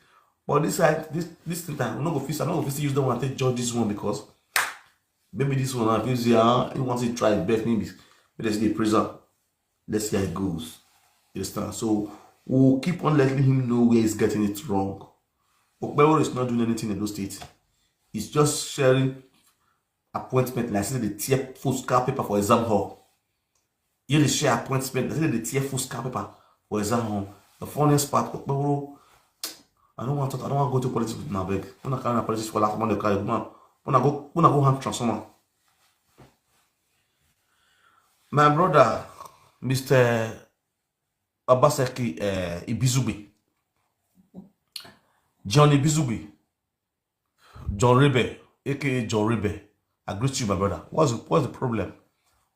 But this side, this thing time, I'm not going to use that one to judge this one, because maybe this one, if he wants to try his best, maybe let's see the prison. Let's see how it goes. You understand? So we'll keep on letting him know where he's getting it wrong. Okpebholo is not doing anything in those states. He's just sharing appointment, like say the tear full scar paper for exam hall. You dey share appointment, like say the tear full scar paper for exam hall. The funniest part, Okpebholo, I don't want to go to politics with my beg. When I carry politics for last month, when I go hand transformer. My brother, Mr. Obaseki Ibizugbe, John Ibizugbe, John Rebe, aka John Rebe. I greet you, my brother. What's the problem?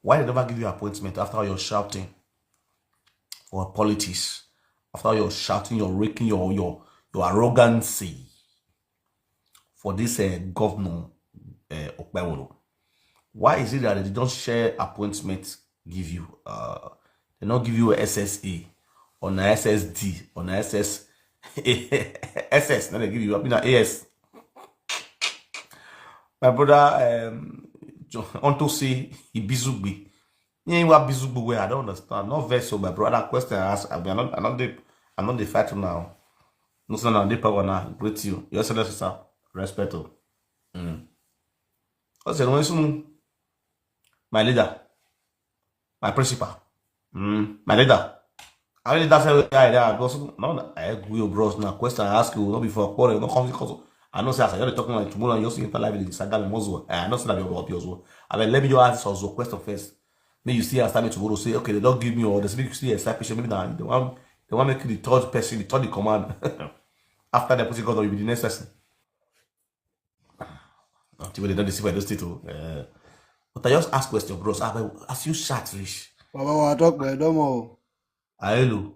Why they never give you an appointment after you're shouting for politics? After you're shouting, you're raking your arrogancy for this governor Okpebholo. Why is it that they don't share appointments give you? They don't give you a SSA on a SSD on a SS SS. Then they give you an AS. My brother onto say he Ibizugbe. Yeah, what Ibizugbe where I don't understand. Not very so, my brother. Question I ask. I'm not the fighter now. No, sir, now the power now. Greet you. Your excellency, sir. Respect you. What's the one? My leader, my principal, my leader. I really that's how I no, I agree with bros now. Question I ask you, not before quarter, not come because I know say as you're talking like tomorrow, you're seeing live in the Instagram Moswo. I know say that you're up yours. I mean, let me just ask also question first. Maybe you see start me tomorrow, say, okay, they don't give me or they speak you see a side patient, maybe now they want make the third person, the third command. After the person God, will be the next person. They don't deceive by those titles. But I just ask question, bros. As you chat, rich. Baba wa talk by domo. Hello.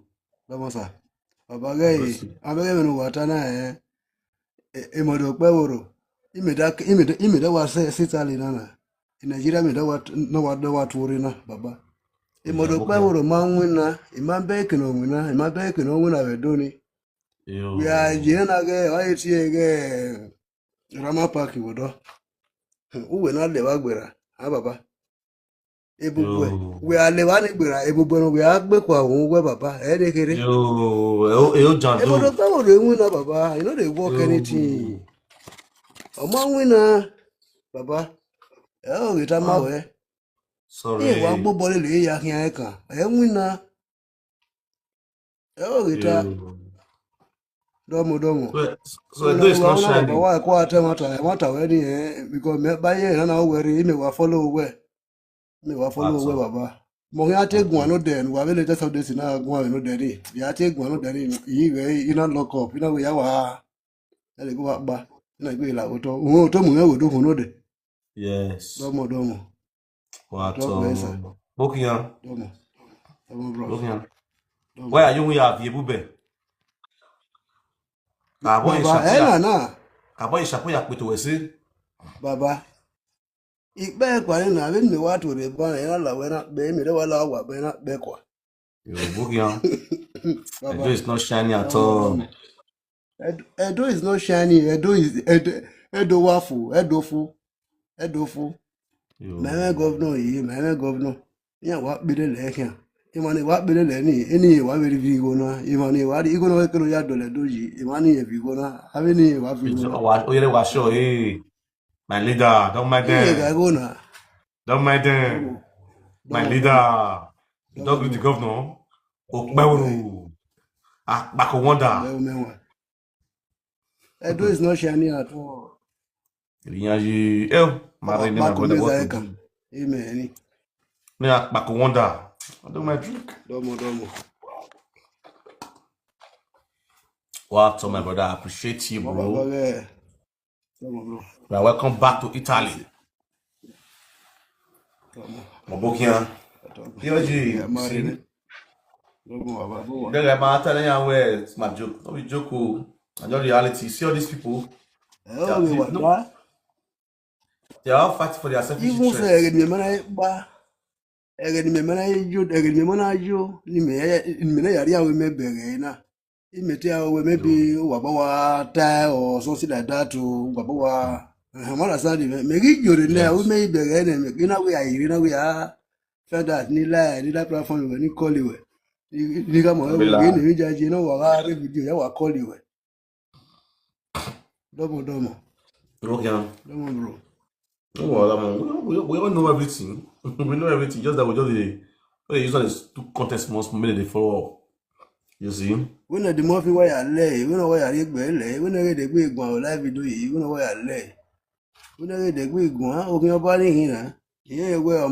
Domo sa. Baba gay. Abege menu watana Emodo Okpebholo. Imeda wa sitali nana. In Nigeria me da wa no wa turina baba. Emodo Okpebholo manwina, imabeke no wina, imabeke no wina wedoni. We are jena ge oyitie ge Rama Park wodo. Uwe na le wa gbera. Ha baba. Ebugwe. We are lewani gbera ebugwe no we agbe kwa we baba. Edekere. Yo Jando. Emodo Okpebholo wina baba. You know they work anything. Omawina baba. Oh, kita mawe. Sorry. Wa gbo bole le ya kian kan. Wina. Oh, kita domo. So do is not shining. Why kwa ate mata we ni because me ba ye na o were me wa follow we. Me wa follow we baba. Mo ya te gun no den wa be le just of this na gun no den ni. Ya te gun no den ni yi we ina lock up. Ina we ya wa. Ele go ba. Ina gbe la oto. Won to mu e wo do fun no de. Yes. Domo. What? Domo, Bokyan. bro. Bokyan. Why are you with your Yebube? Kabo ishapo ya kweto wesi. Baba. Ikbe kwa ni na bin me watu re ba na la wena be me de wala wa be na be kwa. Yo, Bokyan. Edo is not shiny at all. Edo is not shiny. Edo wafu. Edofu. Meme governor. Ya wa bide le kan. Imani wa bide le ni eni wa be vi go na. Imani wa di go na kero ya dole doji. Imani e vi go na. Have ni wa vi go na. Oyere wa show my leader, don't mind them. Don't mind them. My leader. Don't greet the governor. Okpebholo. Back wonder. Edo is not shiny at all. Marine my brother. Amen. Me back wonder. I do my drink. Domo. What, my brother? I appreciate you, bro. Bro. Well, welcome back to Italy. Bokyan. Iye-eki. Then I'm telling you where it's my joke. Don't be joke. I know reality. See all these people. They are all fighting for their selfish Even interests. say me mana ba me mana ju me mana ju ni me na yari awe me bere na. Imete awe maybe wabawa tie or something like that to wabawa hamara sadi me gi jore na awe me bere na me gina we ayi na we a that ni la platform we ni call you. Ni ga mo we ge ni jaji na wa ga re video ya wa call you. Domo. Provoke. Domo bro. No, well, we all know everything. We know everything. Just that we just use all this two contest most minute they follow up. You see? When the more fi wire lay, when wire rig lay, when I the big one live video, when wire lay. When I the big one, open your body here. Yeah, well,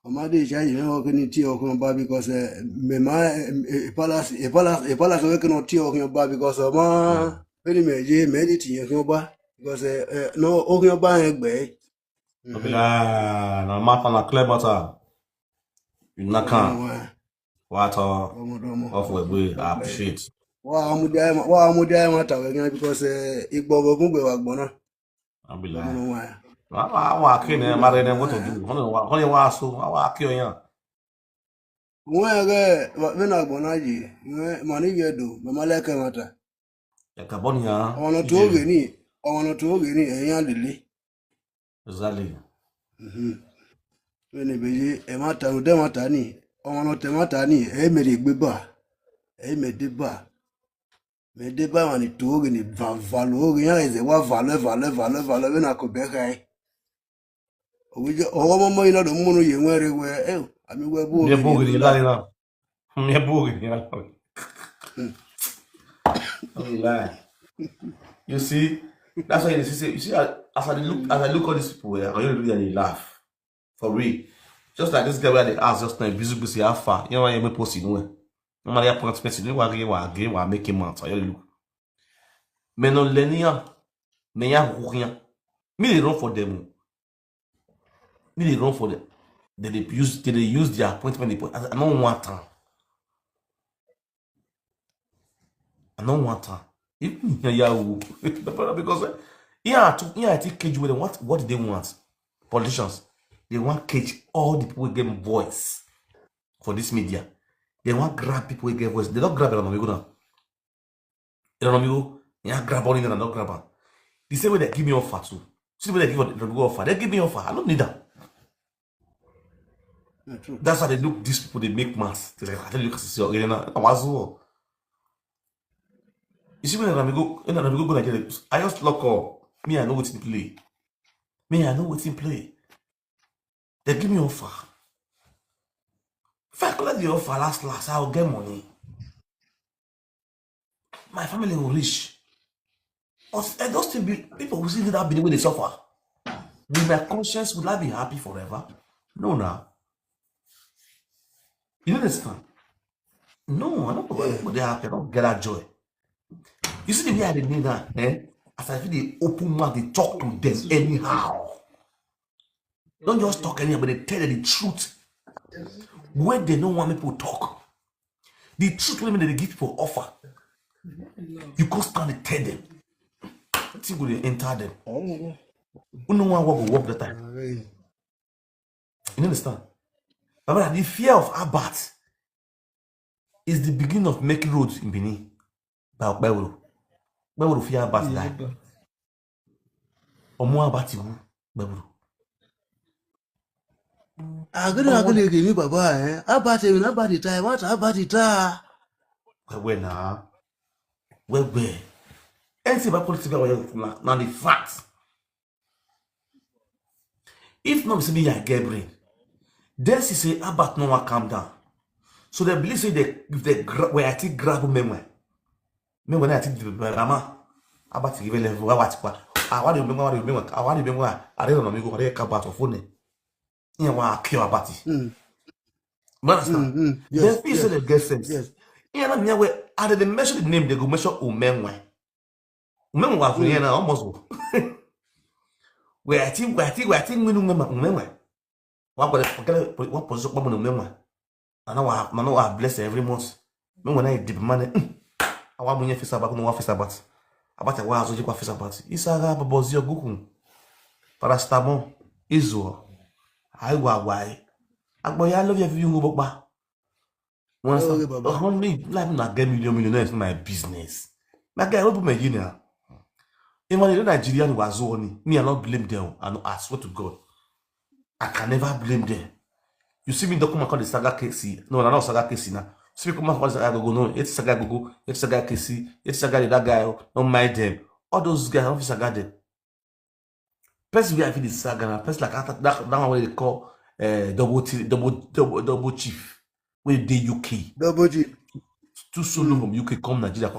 my day charge you know can tea or bar because me a palace working on tea or bar because of my very major meditating your bar because no open your bar egg bay. No matter na clear matter. You not can. Water off we appreciate. Wa amudi mata we because igbogun gbe wa gbona. I'll be like. I want to marry them. What to do? Honey, was so. I want to kill you. Mwege wena gbonaji mani yedo mama leke mata Ya Cabonia. Ono to oge ni eyan lele Exactly. Wene beje e mata ode mata ni ono te mata ni e mere gbeba e medeba wani to oge ni valo oge yan eze wa valo wena Akobeghian owo momo ina do munu ye nwere we ami we bo Me bugri la na. Me bugri la. You see, that's why you see as I look at these people, I really look and they laugh. For real. Just like this guy where they ask just now, busy how far. You know why you may post it no. No matter how expensive, you want make him out. I look. Mais non lenia, mais y'a rien. Me they run for them. Me they run for them. They use their appointment. I don't want time. I don't want time. Because I think cage with them. What do they want? Politicians. They want cage all the people who get voice for this media. They want grab people who get voice. They don't grab it on the now. They don't grab on it and not grab them. The same way they give me offer too. See the way they give me offer. They give me offer. I don't need that. That's how they look. These people they make mass. They like I tell you because you see when I go Nigeria, I just lock up. Me I know what to play. They give me offer. If I collect the offer last, I'll get money. My family will reach. But I don't still be people who see that be the way they suffer. With my conscience, will I be happy forever? No, now. You understand? No, I don't know they happy. I don't get that joy. You see the way I did that, as I feel they open mouth, they talk to them anyhow. Don't just talk anyhow, but they tell them the truth. When they don't want people to talk. The truth when they give people offer. You constantly tell them. Until they enter them. Who know what will work that time? You understand? But the fear of Abat is the beginning of making roads in Benin. Where will fear Abat die? Or more Abat you? Agora give me baba Abat the time what Abat the time where now? Where? Anything about politics now the facts. If not, say me I get brain. Then she say Abat no one calm down. So they believe say if they where I think grab me when I think the Rama Abat give level what I want to remember I don't know me go there Abat of phone. You want kill Abat. Understand? Yes, they say they get sense. Yes. Yeah, na me where I they measure the name they go measure Umenwan. Umenwan for here now almost. Where I think we know Umenwan. What position Bobo Umenwan? And now I bless every month. When I deep money, I want me face about no face about. About a while so you face about. Isaga babozio gukun. Parastamol, Izo, aigbogun. Agboya, I love you if you go back. Okay, Understand? Baba. Only like not get millionaires in my business. My guy, what my junior? Even the Nigerian was only me, I not blame them. And I swear to God, I can never blame them. You see me document called the saga KC. No, not saga KC now. See me come call the saga go. No, it's saga go. It's saga KC. It's saga that guy. Don't mind them. All those guys, don't saga them. Person we have in the saga now. Person like that one what they call double chief. Where they UK. Double G. Too solo from UK come Nigeria.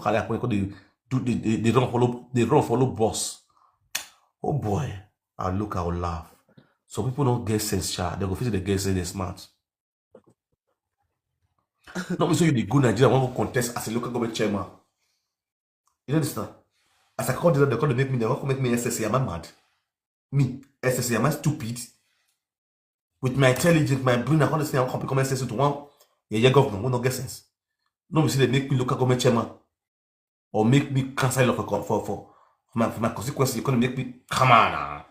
They run follow boss. Oh boy, I'll look, I'll laugh. So people don't get sense, child. They go feel they get sense, they're smart. Not me so you the good Nigeria want to contest as a local government chairman. You understand? As I call them, they want to make me SSA. Am I mad? Me, SSA, am I stupid? With my intelligence, my brain, I can't say I'm become SSA to one. Yeah, government will not get sense. No, me see they make me local government chairman or make me cancel for my consequences. You're gonna make me come on now.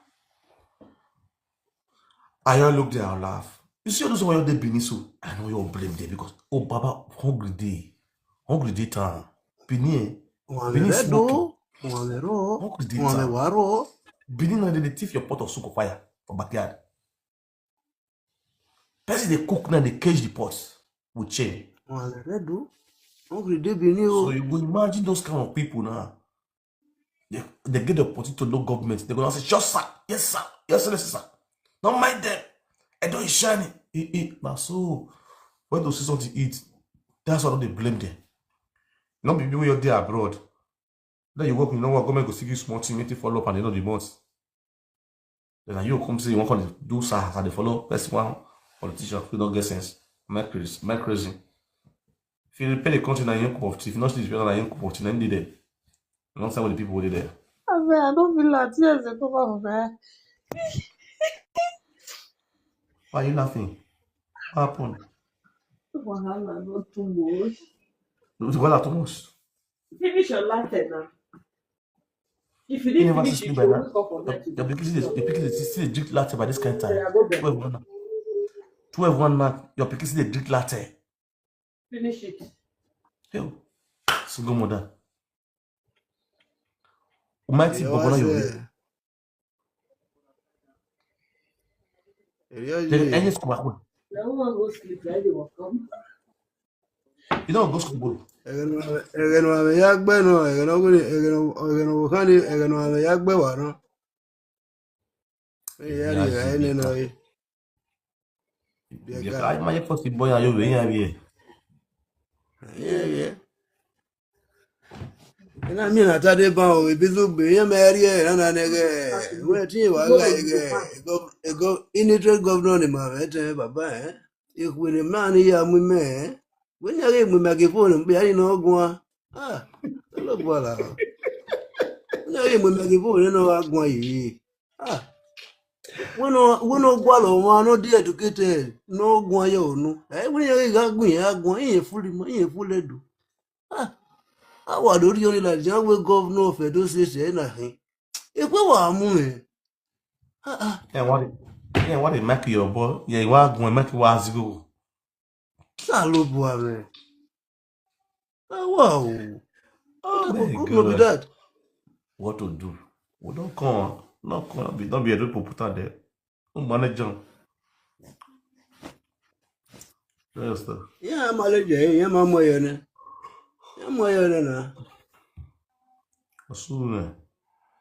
I all look there and laugh. You see all those one they Benin so I know you all blame them because oh Baba hungry day time. Benin smoking. Hungry day time. Benin now they thief your pot of soup of fire from backyard. Person they cook now they cage the pots with chain. So you go imagine those kind of people now. They get the opportunity to know government. They're gonna say, sure sir, yes sir, yes sir. Don't mind them. I don't shine it. Now so when they see something to eat, that's why they blame them. Not be when you're there abroad. Then you work, you know what government go see you small team, make follow up and they know the months. Then you come say you want to do sir and they follow. That's one politician who don't get sense. Make crazy. If you pay the country na young cup of tea, if you not see the na young cup of tea, then they there. You don't say what the people were there. I don't feel like tears are coming out of my eye. Why are you laughing? What happened? Wahala, not too much. Well, too much. Finish your latte now. If you You didn't never finish see me it, by you'll now. wake up for night to Your do pikin still dey drink latte by this kind of time. I go bed. 12 now. 12 now. Your pikin still dey drink latte. Finish it. Yo, single mother. Mighty Yeah, Bobona what's you it? then any school back home. Now one go sleep, like they will come. You don't go school bolo. Egeno ame yagbe no, egeno wakani, egeno ame yagbe wano. Yari ya ene no ye. I my first boy ayo we yan here. Yeah. Ina mi na tade ba o ibizu gbe yan meri e na nege. We ti wa ga ego initial governor ni ma vete baba ikwere man ya mu me. We nya ge mu ma ge phone mbe ari no ogun ah. Lo bola. Nya ge mu ma ge phone no agun yi. Ah. Wono gwalo ma no dey educated no gun aye onu. We nya ge ga gun ya gun yin fuli do. Ah. Awa lórí orin la jẹ́ wé gọ́vnọ̀ ọ̀fẹ́ tó ṣe ṣe é nàá. Èpè wà á mú ẹ̀. What they make your boy? Yeah, you are going make you was go. Sá ló bu ààrẹ. Wà o. Oh my Gọ́vnọ̀ be God. that. What to do? We don't come. Don't be a little put out there. Don't manage them. Yes, sir. Yẹ́n á máa lè jẹ́ yẹ́n máa mọ ẹ̀yọ ni. Yẹ́n mọ ẹ̀yọ ni nà. Soon.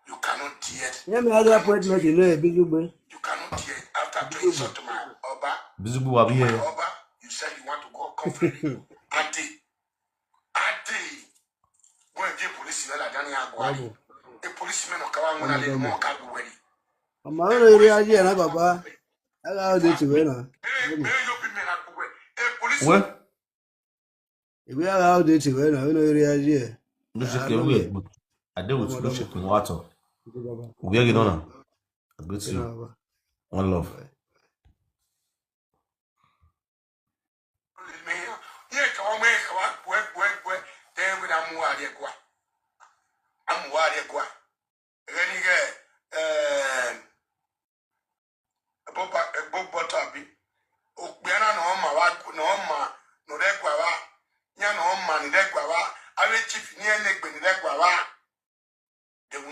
You cannot tear. Yẹ́n mi adé appointment náà ẹ̀bí gbígbé. You cannot tear. After doing something to my Oba, Visible will be here. Oba, you said you want to go conference. Ade. Go and get police like Danny Aguari. The policeman will come out when I did more cargo ready. Ọmọ àwọn eré ajé ẹ̀ náà bàbá. Ẹ ká ọdẹ tìwé náà. What? Ìwé ẹ ká ọdẹ tìwé náà nínú eré ajé ẹ̀. No check everywhere. I deal with no check in water. We are getting on. I go to you. One love.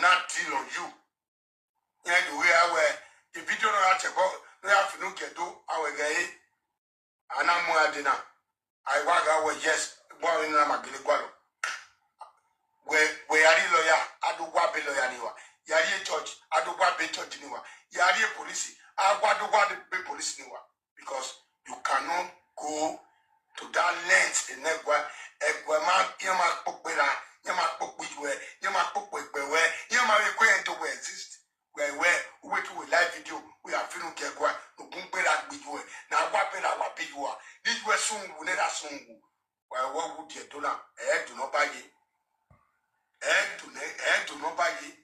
cannot deal on you. Yeah, the way I wear the video no have to go, no have to get do our guy. And I'm more dinner. I walk away, yes, boy in a magiliqualo. Where are you lawyer? I do what be lawyer anywhere. Yari church, I do what be church anywhere. Yari police, I do what be police anywhere. Because you cannot go to that length in Negua, Eguama, Yama Pokera, Yama Pokwe, Yama Pokwe, Yama required to exist. Where we do a live video, we are feeling Kegua, no Bumpera Bidua, now Wapera Wapidua. This was soon, we never soon. Why, what would you do now? Do not buy it. Do not buy it.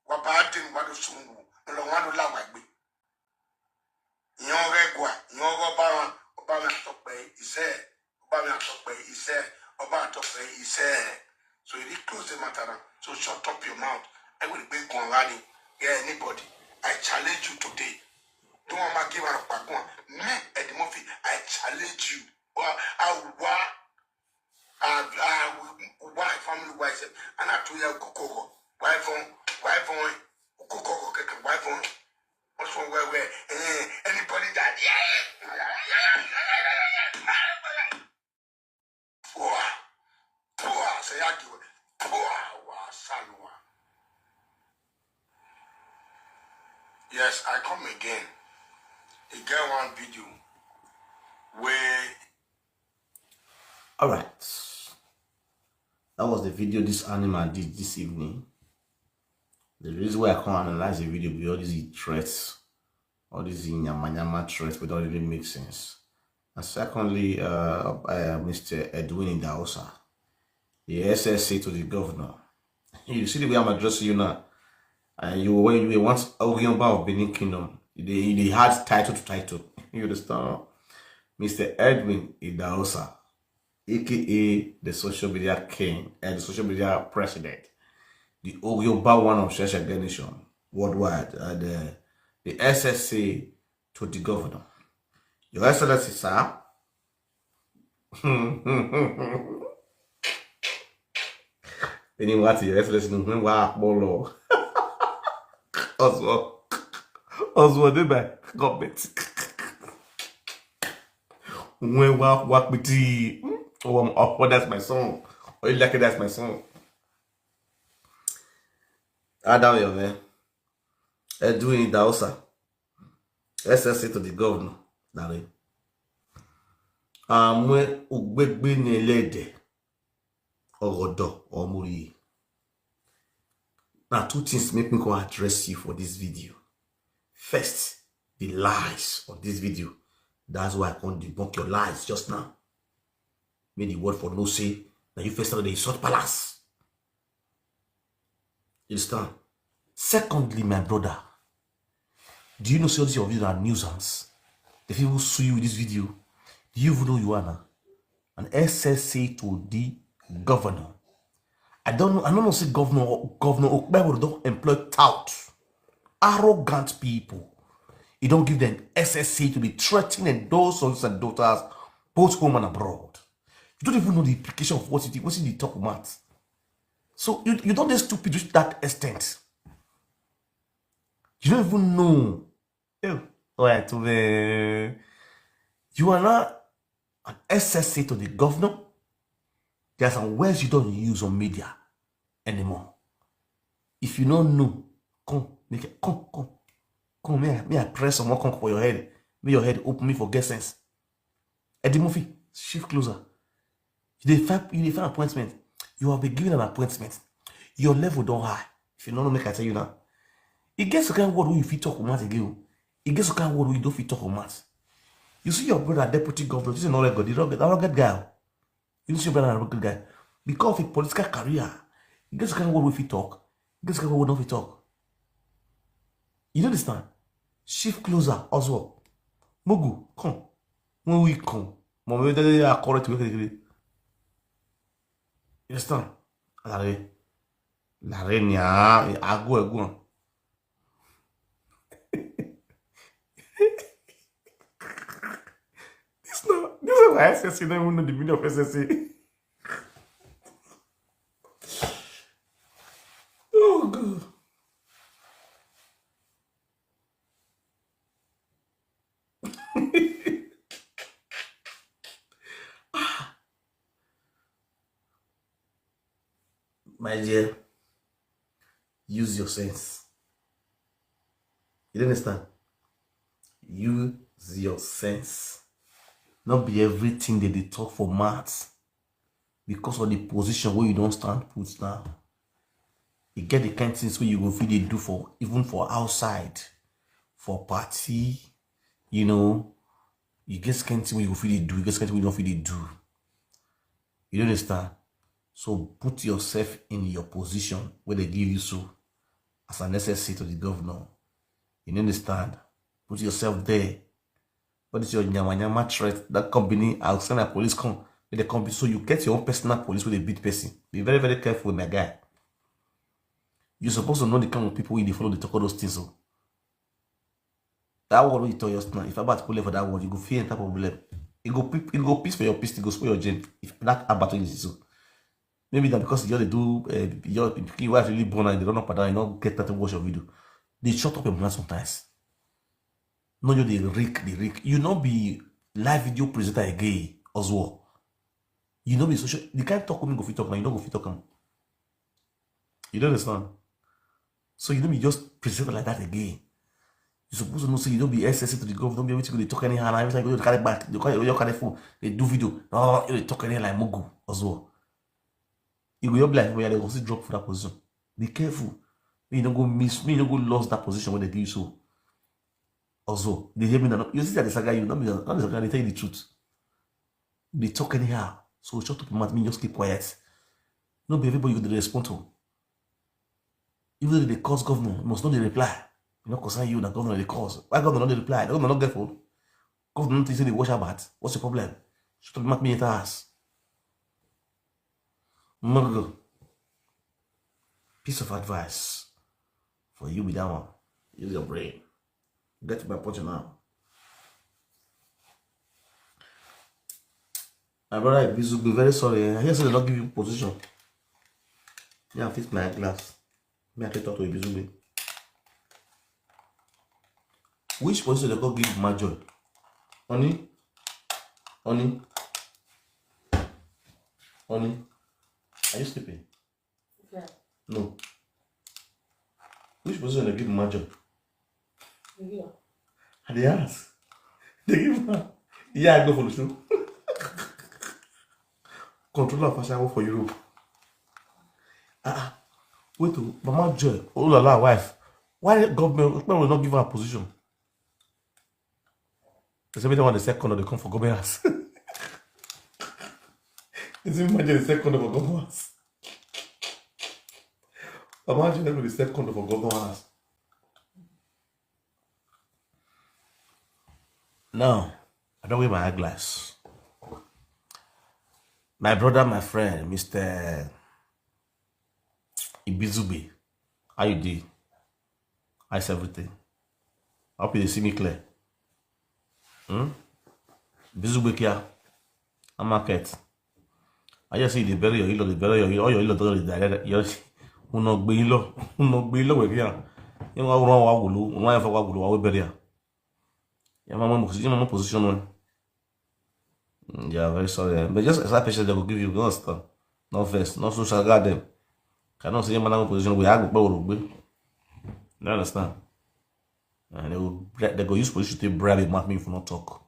What bad thing, what is soon? No one will love me. Yongregua, Yongo Obama talk by is there. Obama talk by is there. Obama talk by is there. So you close the matter now. So shut up your mouth. I will be going running. Yeah, anybody. I challenge you today. Don't want to give up a back one. Me, Eddie Murphy, I challenge you. Why family wise and I told you Coco. Why phone Coco, why phone? What's wrong where anybody that poor say I do it. Poor salwa. Yes, I come again. You get one video where Alright. That was the video this animal did this evening. The reason why I can't analyze the video because all these threats, all these nyama threats, but don't really make sense. And secondly, Mr. Edwin idahosa, the SSA to the governor. You see the way I'm addressing you now. And you when you were once arguing about Benin Kingdom, they had title to title. You understand? Mr. Edwin idahosa, aka the social media king and the social media president, the Oyoba one of Shesha Nation worldwide, the SSA to the governor. Your Excellency, sir. Meaning what your Excellency no wa lolo. Oswald by government. When walk with the oh, that's my song. Oh, you like it, that's my song. Adam, your man. Edwin idahosa, SSA to the governor. Darling. When ugbegbe nelede orodo omoruyi. Now, two things make me go address you for this video. First, the lies on this video. That's why I can't debunk your lies just now. Made the word for no say that you first started the insult palace. You understand? Secondly, my brother, do you know all these your videos are nuisance? The people sue you with this video. Do you even know you are now? An SSA to the governor. I don't know say Governor Okpebolo don't employ tout, arrogant people. You don't give them SSA to be threatening those sons and daughters, both home and abroad. You don't even know the implication of what's in the top mat. So you don't get stupid to that extent. You don't even know. You are not an SSA to the governor. There are some words you don't use on media anymore. If you don't know, come, make it, come. May I press some more come for your head. May your head open me for get sense. Eddie Murphy, shift closer. You find appointment. You have been given an appointment. Your level don't high. If you don't know, make I tell you now. It gets the kind of word where you fit talk about again. It gets the kind of word where you don't fit talk about. You see your brother, deputy governor, this is not a good, rugged guy. You see your brother, a rugged guy. Because of a political career, it gets the kind of word where you talk. It gets the kind of word where you talk. You understand? Shift closer, Oswald. Mogu, come. When we come, Mom, are correct. You understand? La reine, I go. This is why SSC don't even know the meaning of SSC. Oh, God. My dear, use your sense. You understand? Use your sense. Not be everything that they talk for maths. Because of the position where you don't stand put now. You get the kind of things where you go feel they do for even for outside, for party, you know. You get kind of things where you go feel they do, you get kind of things where you don't feel they do. You understand? So put yourself in your position where they give you so as a necessary to the governor. You understand? Put yourself there. What is your nyama threat? That company, I'll send a police come with the company. So you get your own personal police with a big person. Be very, very careful, my guy. You're supposed to know the kind of people you follow, they talk all those things. So that word you tell your now, if about to pull for that word, you go fear and type of problem. It go peace for your peace, it go spoil your gen. If that about to is so. Maybe that because you do your wife really born and they don't know pattern, you don't get that to watch your video. They shut up your mouth sometimes. No, you the rick. You not be live video presenter again as well. You know be social. You can't talk with me go fit talk now. You don't go fit talk now. You don't understand? So you don't be just presenter like that again. You're supposed to know so you don't be SSC to the government. Don't be able to go talk anyhow. Every time you go to carry back, you carry phone. They do video. No, you talk anyhow like Mogu as well. You go be like when you go see drop for that position. Be careful. You don't go miss. You don't go lose that position when they give you so. Also, they hear me now. You see that the saga, you don't be not the saga, they tell you the truth. They talk anyhow. So shut up your mouth, just keep quiet. Not be everybody you go to respond to. Even though they cause governor, you must know the reply. You not concern you, that governor they cause. Why governor not the reply? The governor not get phone. Governor not say they wash about. What's your problem? Shut up your mouth, me in the ass. Go. Piece of advice for you with that one. Use your brain. Get to my point now. My brother Ibizu, be very sorry. I hear say they don't give you position. Yeah, fix my glass. Me I can talk to Ibizu. Which position they go give Major? Honey? Are you sleeping? Yeah. No. Which position they give Major? Yeah. And they ask. They give her. Yeah, I go for the show. Controller of Asaboro for Europe. Wait to Mama Joy. Oh la la, wife. Why the government will not give her a position? They say they want the second or they come for government house. Is it imagine the second of a government house? Imagine them with the second of a government house. Now, I don't wear my eyeglass. My brother, my friend, Mr. Ibizube, how you do? How's everything? I hope you see me clear. Ibizube here, I'm market. I just see the bury your illo, all your illo don't direct. You're no below here. You know, I want one for what will bury. Yeah, my position. Yeah, very sorry. But just as I patient, they will give you no stuff. No first, no social garden. Cannot see my position we have go. You understand? And they go use position to bribe a man for not talk.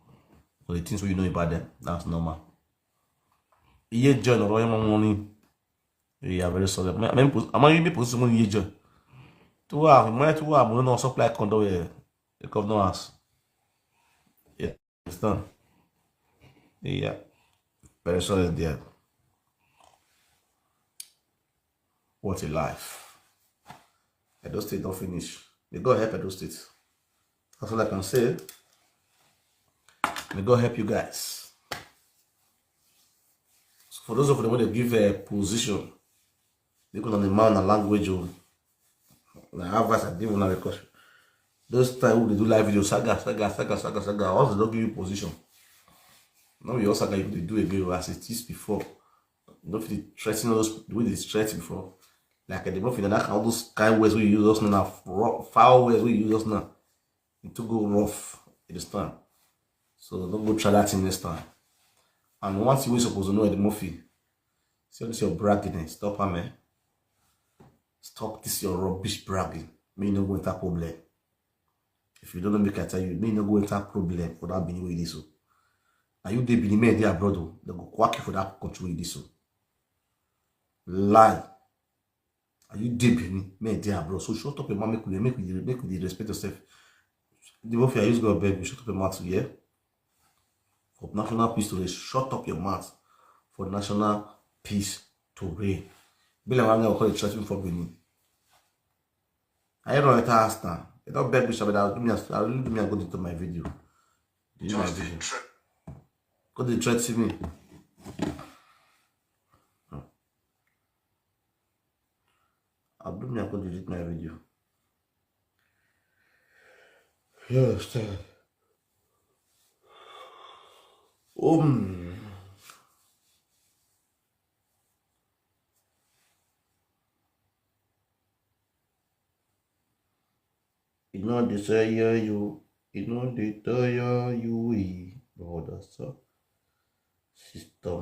So the things we know about them, that's normal. Iye join or royal money. Yeah, very sorry. I'm be position when you join. To have money to have no supply condo here. The governor has. Yeah, understand? Yeah, very sorry there. What a life. Edo State don't finish. May God help Edo State. That's all I can say. May God help you guys. So for those of them when they give a position, they go on the man and language or advice I didn't want to record. Those time they do live video saga. Also they don't give you position. Now you also like they do again as it is before. Don't feel threatening those the way they threaten before. Like they don't feel that all those kind words we use us now, foul words we use us now. It to go rough this time. So don't go try that thing next time. And once you were supposed to know the Murphy, see this your bragging, stop her man. Stop this your rubbish bragging. Me no go enter problem. If you don't know, make I tell you, me no go enter problem for that being with this. So. Are you the Benin men there abroad? They go quack you for that country with this. So. Lie. Are you the Benin men there abroad? So shut up your mouth, make you respect yourself. The both of you use God beg you, shut up your mouth, yeah? For national peace to reign, shut up your mouth. For national peace to reign. Bill and Wanga will call it threatening for Benin. I don't know ask now. I don't beg me, I'll do me and go into my video. Do my video. Go to threaten me. I'll do me and go delete my video. Yes, sir. You know they say you, brother, sir. Sister,